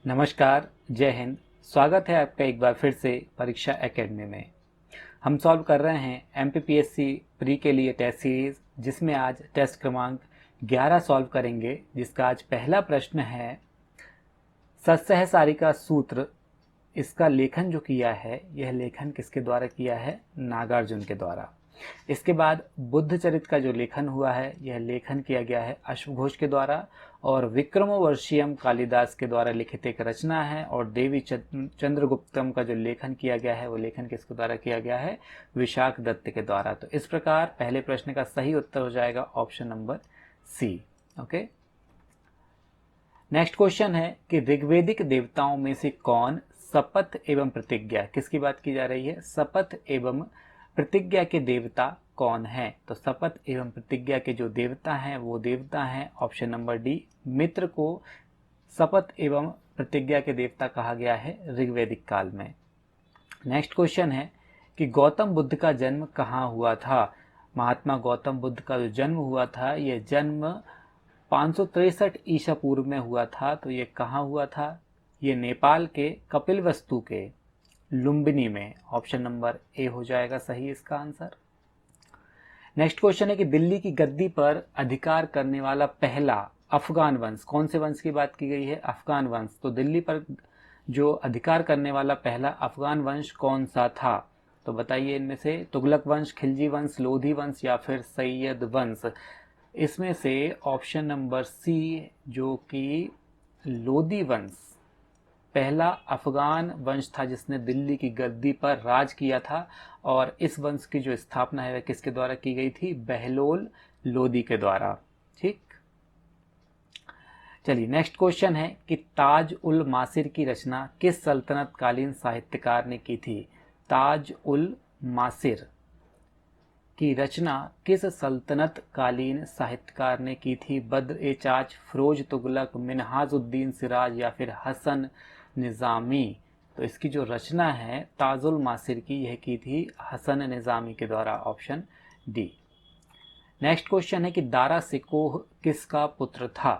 नमस्कार, जय हिंद। स्वागत है आपका एक बार फिर से परीक्षा एकेडमी में। हम सॉल्व कर रहे हैं एमपीपीएससी प्री के लिए टेस्ट सीरीज, जिसमें आज टेस्ट क्रमांक 11 सॉल्व करेंगे, जिसका आज पहला प्रश्न है सत्सहसारी का सूत्र। इसका लेखन जो किया है, यह लेखन किसके द्वारा किया है? नागार्जुन के द्वारा। इसके बाद बुद्ध चरित का जो लेखन हुआ है, यह लेखन किया गया है अश्वघोष के द्वारा, और विक्रमोर्वशीयम कालिदास के द्वारा लिखित एक रचना है। और देवी चंद्रगुप्तम का जो लेखन किया गया है, वो लेखन किसके द्वारा किया गया है? विशाख दत्त के द्वारा। तो इस प्रकार पहले प्रश्न का सही उत्तर हो जाएगा option number C. Okay, next question है कि ऋग्वेदिक देवताओं में से कौन शपथ एवं प्रतिज्ञा, किसकी बात की जा रही है? शपथ एवं प्रतिज्ञा के देवता कौन है? तो शपथ एवं प्रतिज्ञा के जो देवता हैं, वो देवता हैं ऑप्शन नंबर डी, मित्र को शपथ एवं प्रतिज्ञा के देवता कहा गया है ऋग्वेदिक काल में। नेक्स्ट क्वेश्चन है कि गौतम बुद्ध का जन्म कहाँ हुआ था? महात्मा गौतम बुद्ध का जो जन्म हुआ था, यह जन्म 563 ईसा पूर्व में हुआ था। तो ये कहाँ हुआ था? ये नेपाल के कपिलवस्तु के लुम्बिनी में। ऑप्शन नंबर ए हो जाएगा सही इसका आंसर। नेक्स्ट क्वेश्चन है कि दिल्ली की गद्दी पर अधिकार करने वाला पहला अफगान वंश, कौन से वंश की बात की गई है? अफगान वंश। तो दिल्ली पर जो अधिकार करने वाला पहला अफगान वंश कौन सा था? तो बताइए, इनमें से तुगलक वंश, खिलजी वंश, लोधी वंश या फिर सैयद वंश। इसमें से ऑप्शन नंबर सी, जो कि लोधी वंश पहला अफगान वंश था जिसने दिल्ली की गद्दी पर राज किया था। और इस वंश की जो स्थापना है वह किसके द्वारा की गई थी? बहलोल लोदी के द्वारा। ठीक, चलिए नेक्स्ट क्वेश्चन है कि ताज उल मासिर की रचना किस सल्तनत कालीन साहित्यकार ने की थी? ताज उल मासिर की रचना किस सल्तनत कालीन साहित्यकार ने की थी? बद्र ए चाच, फिरोज तुगलक, मिन्हाजुद्दीन सिराज या फिर हसन निज़ामी। तो इसकी जो रचना है ताजुल मासिर की, यह की थी हसन निज़ामी के द्वारा। Option D. नेक्स्ट क्वेश्चन है कि दारा शिकोह किसका पुत्र था?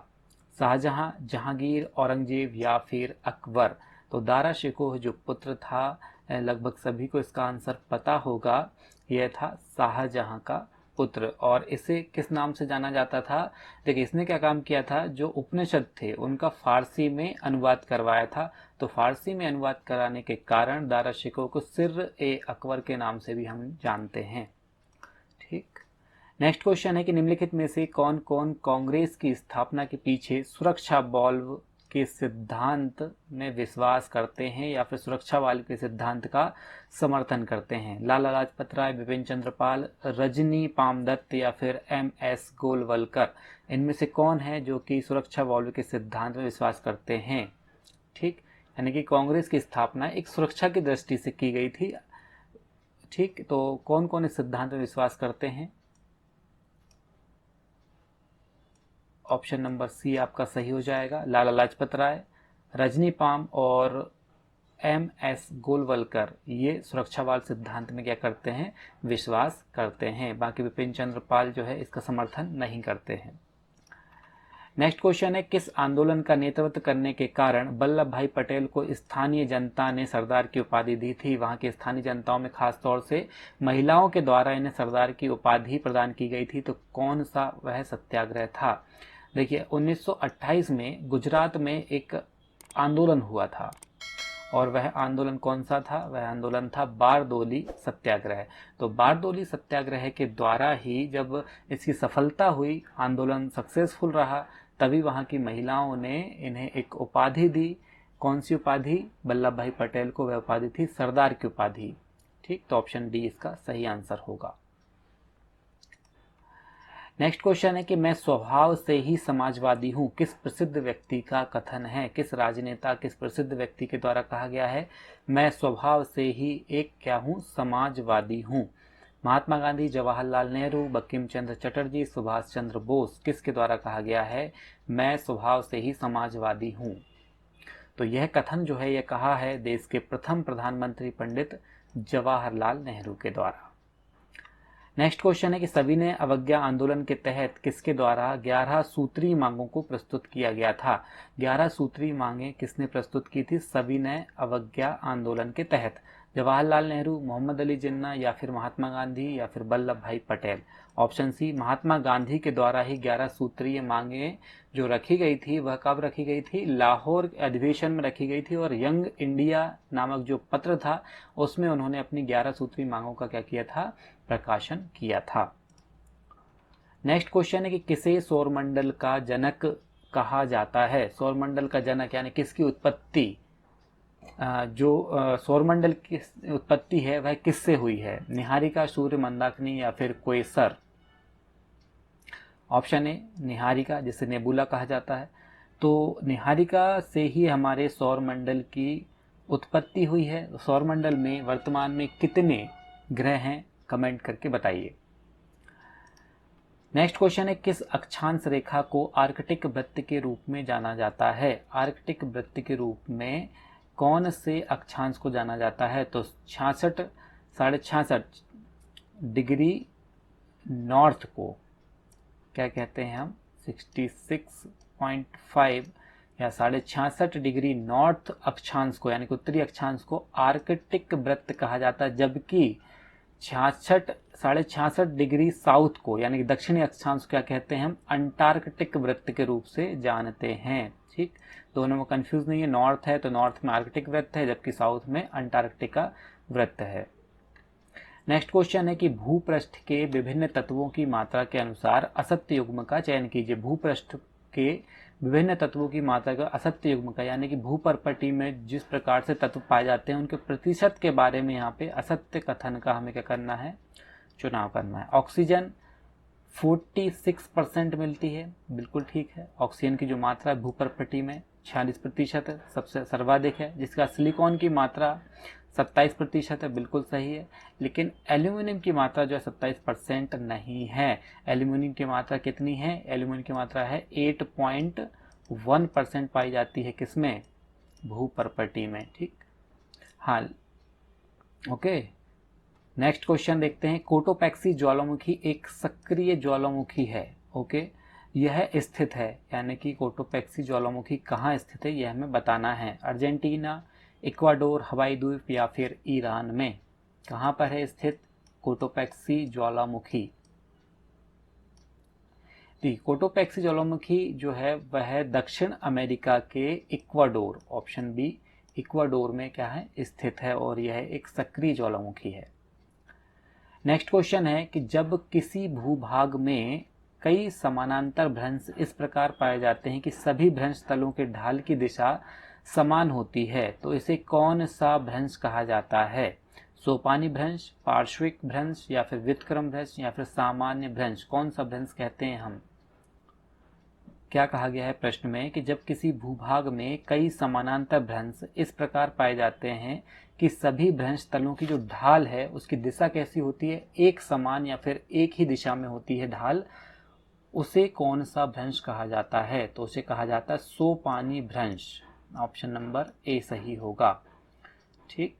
शाहजहां, जहांगीर, औरंगजेब या फिर अकबर। तो दारा शिकोह जो पुत्र था, लगभग सभी को इसका आंसर पता होगा, यह था शाहजहां का पुत्र। और इसे किस नाम से जाना जाता था? देखिए, इसने क्या काम किया था, जो उपनिषद थे उनका फारसी में अनुवाद करवाया था। तो फारसी में अनुवाद कराने के कारण दारा शिकोह को सिर ए अकबर के नाम से भी हम जानते हैं। ठीक, नेक्स्ट क्वेश्चन है कि निम्नलिखित में से कौन कौन कांग्रेस की स्थापना के पीछे सुरक्षा बॉल्व के सिद्धांत में विश्वास करते हैं या फिर सुरक्षा वाल्व के सिद्धांत का समर्थन करते हैं? लाला लाजपत राय, बिपिन चंद्र पाल, रजनी पामदत्त या फिर MS गोलवलकर। इनमें से कौन है जो कि सुरक्षा वाल्व के सिद्धांत में विश्वास करते हैं? ठीक, यानी कि कांग्रेस की स्थापना एक सुरक्षा की दृष्टि से की गई थी। ठीक, तो कौन कौन इस सिद्धांत में विश्वास करते हैं? ऑप्शन नंबर सी आपका सही हो जाएगा, लाला लाजपत राय, रजनी पाम और MS गोलवलकर। ये सुरक्षा वाल्व सिद्धांत में क्या करते हैं? विश्वास करते हैं। बाकी विपिन चंद्र पाल जो है इसका समर्थन नहीं करते हैं। नेक्स्ट क्वेश्चन है किस आंदोलन का नेतृत्व करने के कारण वल्लभ भाई पटेल को स्थानीय जनता ने सरदार की उपाधि दी थी? वहां की स्थानीय जनताओं में खास तौर से महिलाओं के द्वारा इन्हें सरदार की उपाधि प्रदान की गई थी। तो कौन सा वह सत्याग्रह था? देखिए, 1928 में गुजरात में एक आंदोलन हुआ था, और वह आंदोलन कौन सा था? वह आंदोलन था बारदोली सत्याग्रह। तो बारदोली सत्याग्रह के द्वारा ही जब इसकी सफलता हुई, आंदोलन सक्सेसफुल रहा, तभी वहाँ की महिलाओं ने इन्हें एक उपाधि दी। कौन सी उपाधि? वल्लभ भाई पटेल को वह उपाधि थी सरदार की उपाधि। ठीक, तो ऑप्शन डी इसका सही आंसर होगा। नेक्स्ट क्वेश्चन है कि मैं स्वभाव से ही समाजवादी हूँ, किस प्रसिद्ध व्यक्ति का कथन है? किस राजनेता, किस प्रसिद्ध व्यक्ति के द्वारा कहा गया है मैं स्वभाव से ही एक क्या हूँ? समाजवादी हूँ? महात्मा गांधी, जवाहरलाल नेहरू, बंकिम चंद्र चटर्जी, सुभाष चंद्र बोस। किसके द्वारा कहा गया है मैं स्वभाव से ही समाजवादी हूँ? तो यह कथन जो है यह कहा है देश के प्रथम प्रधानमंत्री पंडित जवाहरलाल नेहरू के द्वारा। नेक्स्ट क्वेश्चन है कि सविनय अवज्ञा आंदोलन के तहत किसके द्वारा 11 सूत्री मांगों को प्रस्तुत किया गया था? 11 सूत्री मांगे किसने प्रस्तुत की थी सविनय अवज्ञा आंदोलन के तहत? जवाहरलाल नेहरू, मोहम्मद अली जिन्ना, या फिर महात्मा गांधी, या फिर वल्लभ भाई पटेल? ऑप्शन सी, महात्मा गांधी के द्वारा ही 11 सूत्रीय मांगे जो रखी गई थी वह कब रखी गई थी? लाहौर अधिवेशन में रखी गई थी, और यंग इंडिया नामक जो पत्र था उसमें उन्होंने अपनी 11 सूत्री मांगों का क्या किया था? प्रकाशन किया था। नेक्स्ट क्वेश्चन है कि किसे सौरमंडल का जनक कहा जाता है? सौरमंडल का जनक यानी किसकी उत्पत्ति, जो सौरमंडल की उत्पत्ति है वह किससे हुई है? निहारिका, सूर्य, मंदाकिनी, या फिर कोयसर? ऑप्शन ए निहारिका, जिसे नेबुला कहा जाता है। तो निहारिका से ही हमारे सौरमंडल की उत्पत्ति हुई है। सौरमंडल में वर्तमान में कितने ग्रह हैं? कमेंट करके बताइए। नेक्स्ट क्वेश्चन है किस अक्षांश रेखा को आर्कटिक वृत्त के रूप में जाना जाता है? आर्कटिक वृत्त के रूप में कौन से अक्षांश को जाना जाता है? तो 66.5 डिग्री नॉर्थ को क्या कहते हैं हम? 66.5 या 66.5 डिग्री नॉर्थ अक्षांश को यानी कि उत्तरी अक्षांश को आर्कटिक वृत्त कहा जाता है, जबकि 66.5 डिग्री साउथ को यानी कि दक्षिणी अक्षांश को क्या कहते हैं हम? अंटार्कटिक वृत्त के रूप से जानते हैं। ठीक, दोनों में कंफ्यूज नहीं है। नॉर्थ है तो नॉर्थ में आर्कटिक वृत्त है, जबकि साउथ में अंटार्कटिका वृत्त है। नेक्स्ट क्वेश्चन है कि भूपृष्ठ के विभिन्न तत्वों की मात्रा के अनुसार असत्य युग्म का चयन कीजिए। भूपृष्ठ के विभिन्न तत्वों की मात्रा का असत्य युग्म का यानी कि भूपर्पटी में जिस प्रकार से तत्व पाए जाते हैं उनके प्रतिशत के बारे में यहाँ पे असत्य कथन का हमें क्या करना है? चुनाव करना है। ऑक्सीजन 46% मिलती है, बिल्कुल ठीक है। ऑक्सीजन की जो मात्रा है भूपर्पटी में 46% है, सबसे सर्वाधिक है। जिसका सिलिकॉन की मात्रा 27% है, बिल्कुल सही है। लेकिन एल्यूमिनियम की मात्रा जो है 27% नहीं है। एल्यूमिनियम की मात्रा कितनी है? एल्यूमिनियम की मात्रा है 8.1% पाई जाती है। किसमें? भूपर्पटी में। ठीक, हाँ, ओके। नेक्स्ट क्वेश्चन देखते हैं। कोटोपैक्सी ज्वालामुखी एक सक्रिय ज्वालामुखी है। ओके, यह स्थित है यानी कि कोटोपैक्सी ज्वालामुखी कहाँ स्थित है यह हमें बताना है। अर्जेंटीना, इक्वाडोर, हवाई द्वीप, या फिर ईरान में? कहाँ पर है स्थित कोटोपैक्सी ज्वालामुखी? कोटोपैक्सी ज्वालामुखी जो है वह दक्षिण अमेरिका के इक्वाडोर, ऑप्शन बी, इक्वाडोर में क्या है? स्थित है, और यह एक सक्रिय ज्वालामुखी है। नेक्स्ट क्वेश्चन है कि जब किसी भूभाग में कई समानांतर भ्रंश इस प्रकार पाए जाते हैं कि सभी भ्रंश तलों के ढाल की दिशा समान होती है, तो इसे कौन सा भ्रंश कहा जाता है? सोपानी भ्रंश, पार्श्विक भ्रंश, या फिर व्युत्क्रम भ्रंश, या फिर सामान्य भ्रंश? कौन सा भ्रंश कहते हैं हम? क्या कहा गया है प्रश्न में कि जब किसी भूभाग में कई समानांतर भ्रंश इस प्रकार पाए जाते हैं कि सभी भ्रंश तलों की जो ढाल है उसकी दिशा कैसी होती है? एक समान या फिर एक ही दिशा में होती है ढाल, उसे कौन सा भ्रंश कहा जाता है? तो उसे कहा जाता है सोपानी भ्रंश। ऑप्शन नंबर ए सही होगा। ठीक,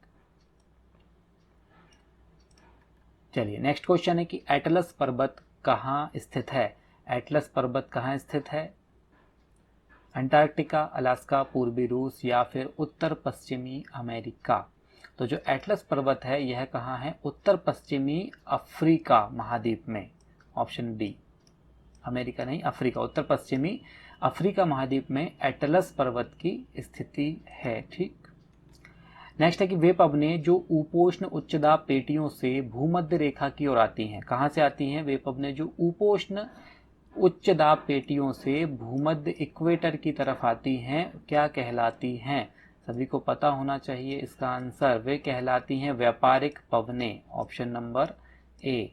चलिए नेक्स्ट क्वेश्चन है कि एटलस पर्वत कहाँ स्थित है? एटलस पर्वत कहाँ स्थित है? अंटार्कटिका, अलास्का, पूर्वी रूस, या फिर उत्तर पश्चिमी अमेरिका? तो जो एटलस पर्वत है यह कहाँ है? उत्तर पश्चिमी अफ्रीका महाद्वीप में। ऑप्शन डी, अमेरिका नहीं, अफ्रीका, उत्तर पश्चिमी अफ्रीका महाद्वीप में एटलस पर्वत की स्थिति है। ठीक, नेक्स्ट है कि वे पवनें जो उपोष्ण उच्चदाब पेटियों से भूमध्य रेखा की ओर आती हैं, कहाँ से आती हैं? वे पवनें जो उपोष्ण उच्चदाब पेटियों से भूमध्य इक्वेटर की तरफ आती हैं, क्या कहलाती हैं? सभी को पता होना चाहिए इसका आंसर। वे कहलाती हैं व्यापारिक पवनें। Option number A.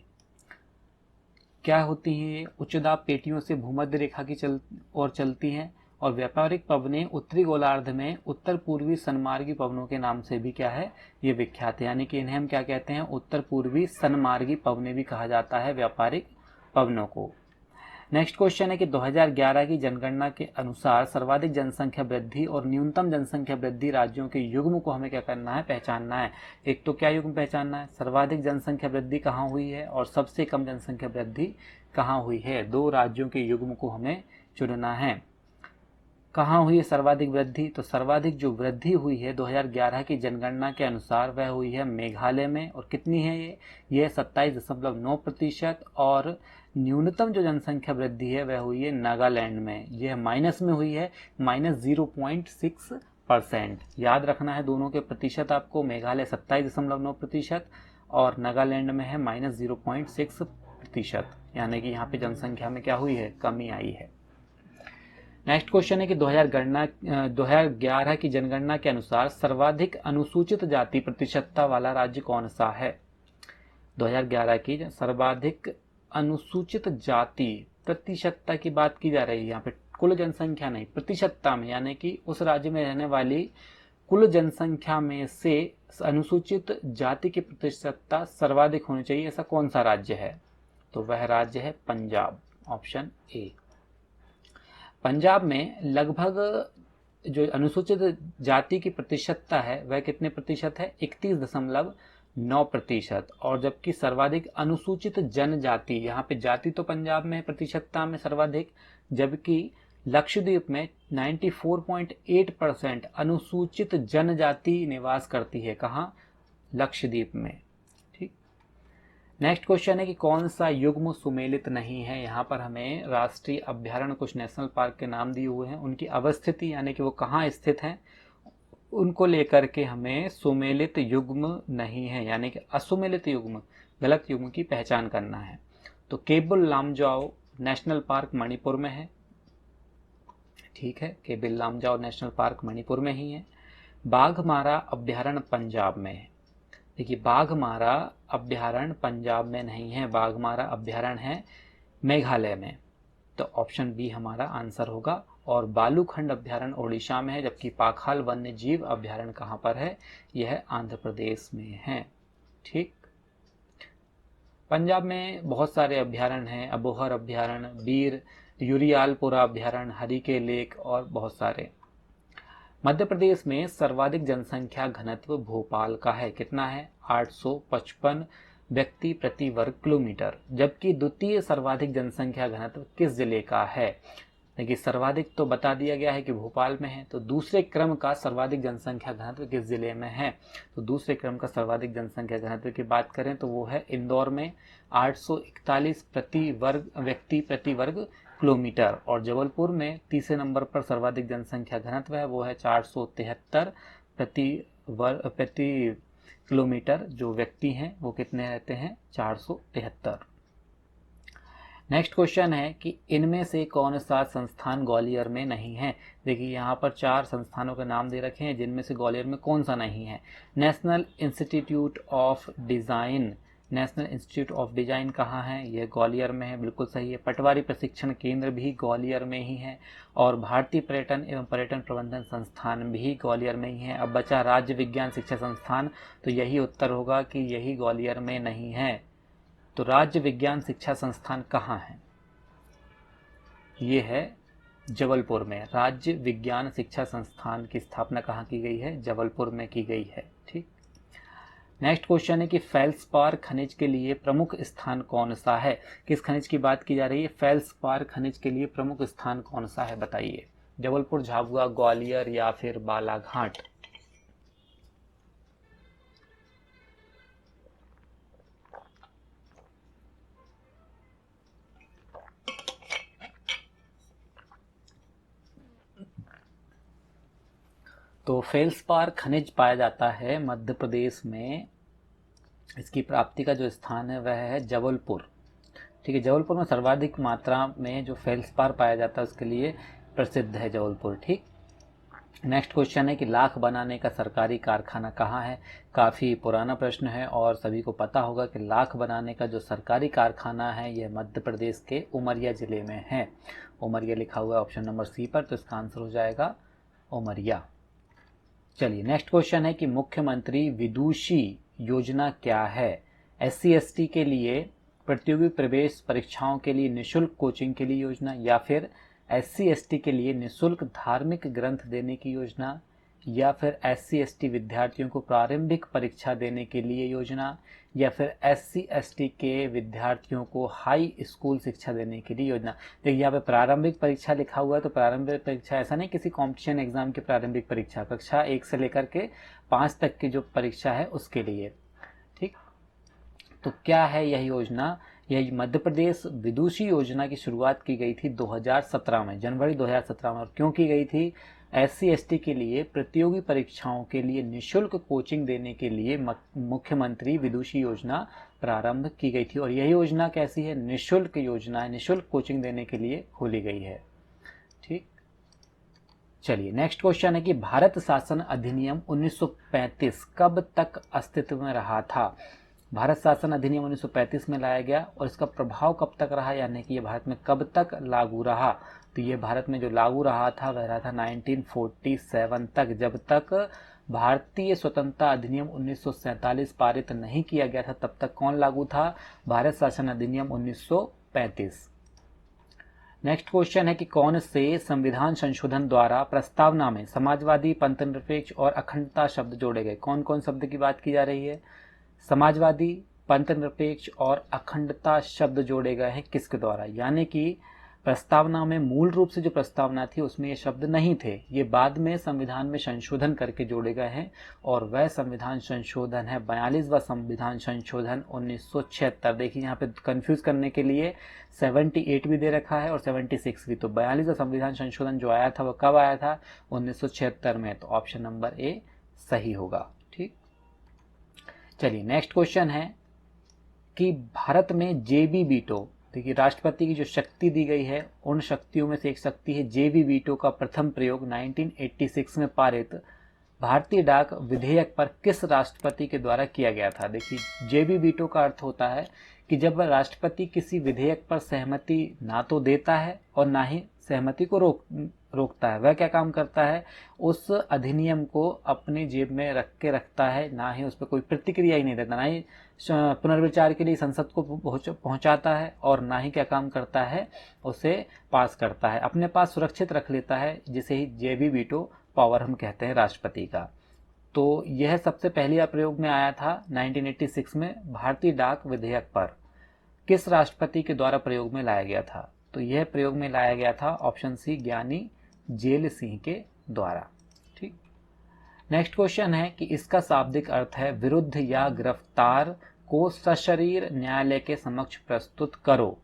क्या होती हैं? उच्चदाब पेटियों से भूमध्य रेखा की ओर चलती हैं, और व्यापारिक पवनें उत्तरी गोलार्ध में उत्तर पूर्वी सन्मार्गी पवनों के नाम से भी क्या है? ये विख्यात है, यानी कि इन्हें हम क्या कहते हैं? उत्तर पूर्वी सन्मार्गी पवनें भी कहा जाता है व्यापारिक पवनों को। नेक्स्ट क्वेश्चन है कि 2011 की जनगणना के अनुसार सर्वाधिक जनसंख्या वृद्धि और न्यूनतम जनसंख्या वृद्धि राज्यों के युग्म को हमें क्या करना है, पहचानना है। एक तो क्या युग्म पहचानना है, सर्वाधिक जनसंख्या वृद्धि कहाँ हुई है और सबसे कम जनसंख्या वृद्धि कहाँ हुई है, दो राज्यों के युग्म को हमें चुनना है। कहाँ हुई है सर्वाधिक वृद्धि, तो सर्वाधिक जो वृद्धि हुई है 2011 की जनगणना के अनुसार वह हुई है मेघालय में। और कितनी है ये 27.9%। और न्यूनतम जो जनसंख्या वृद्धि है वह हुई है नागालैंड में, यह माइनस में हुई है, -0.6%। याद रखना है दोनों के प्रतिशत आपको, मेघालय 27.9% और नागालैंड में है -0.6%, यानी कि यहाँ पे जनसंख्या में क्या हुई है, कमी आई है। नेक्स्ट क्वेश्चन है कि 2011 की जनगणना के अनुसार सर्वाधिक अनुसूचित जाति प्रतिशतता वाला राज्य कौन सा है। 2011 की सर्वाधिक अनुसूचित जाति प्रतिशतता की बात की जा रही है, यहाँ पे कुल जनसंख्या नहीं, प्रतिशतता में, यानी कि उस राज्य में रहने वाली कुल जनसंख्या में से अनुसूचित जाति की प्रतिशतता सर्वाधिक होनी चाहिए, ऐसा कौन सा राज्य है, तो वह राज्य है पंजाब, ऑप्शन ए। पंजाब में लगभग जो अनुसूचित जाति की प्रतिशतता है वह कितने प्रतिशत है, 31.9%। और जबकि सर्वाधिक अनुसूचित जनजाति, यहाँ पे जाति तो पंजाब में प्रतिशतता में सर्वाधिक, जबकि लक्षद्वीप में 94.8% अनुसूचित जनजाति निवास करती है, कहाँ, लक्षद्वीप में। नेक्स्ट क्वेश्चन है कि कौन सा युग्म सुमेलित नहीं है। यहाँ पर हमें राष्ट्रीय अभ्यारण्य, कुछ नेशनल पार्क के नाम दिए हुए हैं, उनकी अवस्थिति यानी कि वो कहाँ स्थित हैं, उनको लेकर के हमें सुमेलित युग्म नहीं है, यानी कि असुमेलित युग्म, गलत युग्म की पहचान करना है। तो केबुल लामजाओ नेशनल पार्क मणिपुर में है, ठीक है, केबुल लामजाओ नेशनल पार्क मणिपुर में ही है। बाघमारा अभ्यारण्य पंजाब में है। देखिए बाघमारा अभ्यारण्य पंजाब में नहीं है, बाघमारा अभ्यारण्य है मेघालय में, तो ऑप्शन बी हमारा आंसर होगा। और बालूखंड अभ्यारण्य ओडिशा में है, जबकि पाखाल वन्य जीव अभ्यारण्य कहाँ पर है, यह आंध्र प्रदेश में है। ठीक, पंजाब में बहुत सारे अभ्यारण्य हैं, अबोहर अभ्यारण्य, बीर यूरियालपुरा अभ्यारण्य, हरिके लेक और बहुत सारे। मध्य प्रदेश में सर्वाधिक जनसंख्या घनत्व भोपाल का है, कितना है, 855 व्यक्ति प्रति वर्ग किलोमीटर। जबकि द्वितीय सर्वाधिक जनसंख्या घनत्व किस जिले का है, देखिए सर्वाधिक तो बता दिया गया है कि भोपाल में है, तो दूसरे क्रम का सर्वाधिक जनसंख्या घनत्व किस जिले में है, तो दूसरे क्रम का सर्वाधिक जनसंख्या घनत्व की बात करें तो वो है इंदौर में, 841 व्यक्ति प्रति वर्ग किलोमीटर। और जबलपुर में तीसरे नंबर पर सर्वाधिक जनसंख्या घनत्व है, वो है 473 प्रति किलोमीटर। जो व्यक्ति हैं वो कितने रहते हैं, 473। नेक्स्ट क्वेश्चन है कि इनमें से कौन सा संस्थान ग्वालियर में नहीं है। देखिए यहाँ पर 4 संस्थानों के नाम दे रखे हैं, जिनमें से ग्वालियर में कौन सा नहीं है। National institute of design, national institute of design कहाँ है, यह ग्वालियर में है, बिल्कुल सही है। पटवारी प्रशिक्षण केंद्र भी ग्वालियर में ही है। और भारतीय पर्यटन एवं पर्यटन प्रबंधन संस्थान भी ग्वालियर में ही है। अब बचा राज्य विज्ञान शिक्षा संस्थान, तो यही उत्तर होगा कि यही ग्वालियर में नहीं है। तो राज्य विज्ञान शिक्षा संस्थान कहाँ है, ये है जबलपुर में। राज्य विज्ञान शिक्षा संस्थान की स्थापना कहाँ की गई है, जबलपुर में की गई है। ठीक, नेक्स्ट क्वेश्चन है कि फेल्सपार खनिज के लिए प्रमुख स्थान कौन सा है। किस खनिज की बात की जा रही है, फेल्सपार खनिज के लिए प्रमुख स्थान कौन सा है, बताइए। जबलपुर, झाबुआ, ग्वालियर या फिर बालाघाट। तो फेल्सपार खनिज पाया जाता है मध्य प्रदेश में। इसकी प्राप्ति का जो स्थान है वह है जबलपुर। ठीक है, जबलपुर में सर्वाधिक मात्रा में जो फेल्सपार पाया जाता है उसके लिए प्रसिद्ध है जबलपुर। ठीक, नेक्स्ट क्वेश्चन है कि लाख बनाने का सरकारी कारखाना कहाँ है। काफ़ी पुराना प्रश्न है और सभी को पता होगा कि लाख बनाने का जो सरकारी कारखाना है यह मध्य प्रदेश के उमरिया ज़िले में है। उमरिया लिखा हुआ है ऑप्शन नंबर सी पर, तो इसका आंसर हो जाएगा उमरिया। चलिए नेक्स्ट क्वेश्चन है कि मुख्यमंत्री विदुषी योजना क्या है। SC ST के लिए प्रतियोगी प्रवेश परीक्षाओं के लिए निःशुल्क कोचिंग के लिए योजना, या फिर SC/ST के लिए निःशुल्क धार्मिक ग्रंथ देने की योजना, या फिर SC/ST विद्यार्थियों को प्रारंभिक परीक्षा देने के लिए योजना, या फिर SC/ST के विद्यार्थियों को हाई स्कूल शिक्षा देने के लिए योजना। देखिए यहाँ पे प्रारंभिक परीक्षा लिखा हुआ है, तो प्रारंभिक परीक्षा ऐसा नहीं किसी कॉम्पिटिशन एग्जाम की प्रारंभिक परीक्षा, कक्षा 1 से लेकर के 5 तक की जो परीक्षा है उसके लिए। ठीक, तो क्या है यह योजना? यह मध्य प्रदेश विदुषी योजना की शुरुआत की गई थी 2017 में, जनवरी 2017 में। और क्यों की गई थी? SC/ST के लिए प्रतियोगी परीक्षाओं के लिए निःशुल्क कोचिंग देने के लिए मुख्यमंत्री विदुषी योजना प्रारंभ की गई थी। और यह योजना कैसी है? निःशुल्क योजना है, निःशुल्क कोचिंग देने के लिए खोली गई है। ठीक, चलिए नेक्स्ट क्वेश्चन है कि भारत शासन अधिनियम 1935 कब तक अस्तित्व में रहा था? भारत शासन अधिनियम 1935 में लाया गया और इसका प्रभाव कब तक रहा, यानी कि ये भारत में कब तक लागू रहा? तो ये भारत में जो लागू रहा था वह रहा था 1947 तक, जब तक भारतीय स्वतंत्रता अधिनियम 1947 पारित नहीं किया गया था तब तक कौन लागू था? भारत शासन अधिनियम 1935। नेक्स्ट क्वेश्चन है कि कौन से संविधान संशोधन द्वारा प्रस्तावना में समाजवादी, पंथनिरपेक्ष और अखंडता शब्द जोड़े गए? कौन कौन शब्द की बात की जा रही है? समाजवादी, पंथनिरपेक्ष और अखंडता शब्द जोड़े गए हैं किसके द्वारा? यानी कि प्रस्तावना में मूल रूप से जो प्रस्तावना थी उसमें ये शब्द नहीं थे, ये बाद में संविधान में संशोधन करके जोड़े गए हैं। और वह संविधान संशोधन है 42वां संविधान संशोधन 1976। देखिए यहाँ पे कंफ्यूज करने के लिए 78 भी दे रखा है और 76 भी। तो 42वां संविधान संशोधन जो आया था वह कब आया था? 1976 में। तो ऑप्शन नंबर ए सही होगा। ठीक, चलिए नेक्स्ट क्वेश्चन है कि भारत में जेबी वीटो, देखिए राष्ट्रपति की जो शक्ति दी गई है उन शक्तियों में से एक शक्ति है जेबी वीटो का प्रथम प्रयोग 1986 में पारित भारतीय डाक विधेयक पर किस राष्ट्रपति के द्वारा किया गया था? देखिए जेबी वीटो का अर्थ होता है कि जब राष्ट्रपति किसी विधेयक पर सहमति ना तो देता है और ना ही सहमति को रोकता है, वह क्या काम करता है? उस अधिनियम को अपनी जेब में रख के रखता है, ना ही उस पर कोई प्रतिक्रिया ही नहीं देता, ना ही पुनर्विचार के लिए संसद को पहुंचाता है, और ना ही क्या काम करता है? उसे पास करता है, अपने पास सुरक्षित रख लेता है, जिसे ही जेबी वीटो पावर हम कहते हैं राष्ट्रपति का। तो यह सबसे पहले प्रयोग में आया था 1986 में भारतीय डाक विधेयक पर। किस राष्ट्रपति के द्वारा प्रयोग में लाया गया था? तो यह प्रयोग में लाया गया था ऑप्शन सी ज्ञानी जेल सिंह के द्वारा। ठीक, नेक्स्ट क्वेश्चन है कि इसका शाब्दिक अर्थ है विरुद्ध या गिरफ्तार को सशरीर न्यायालय के समक्ष प्रस्तुत करो।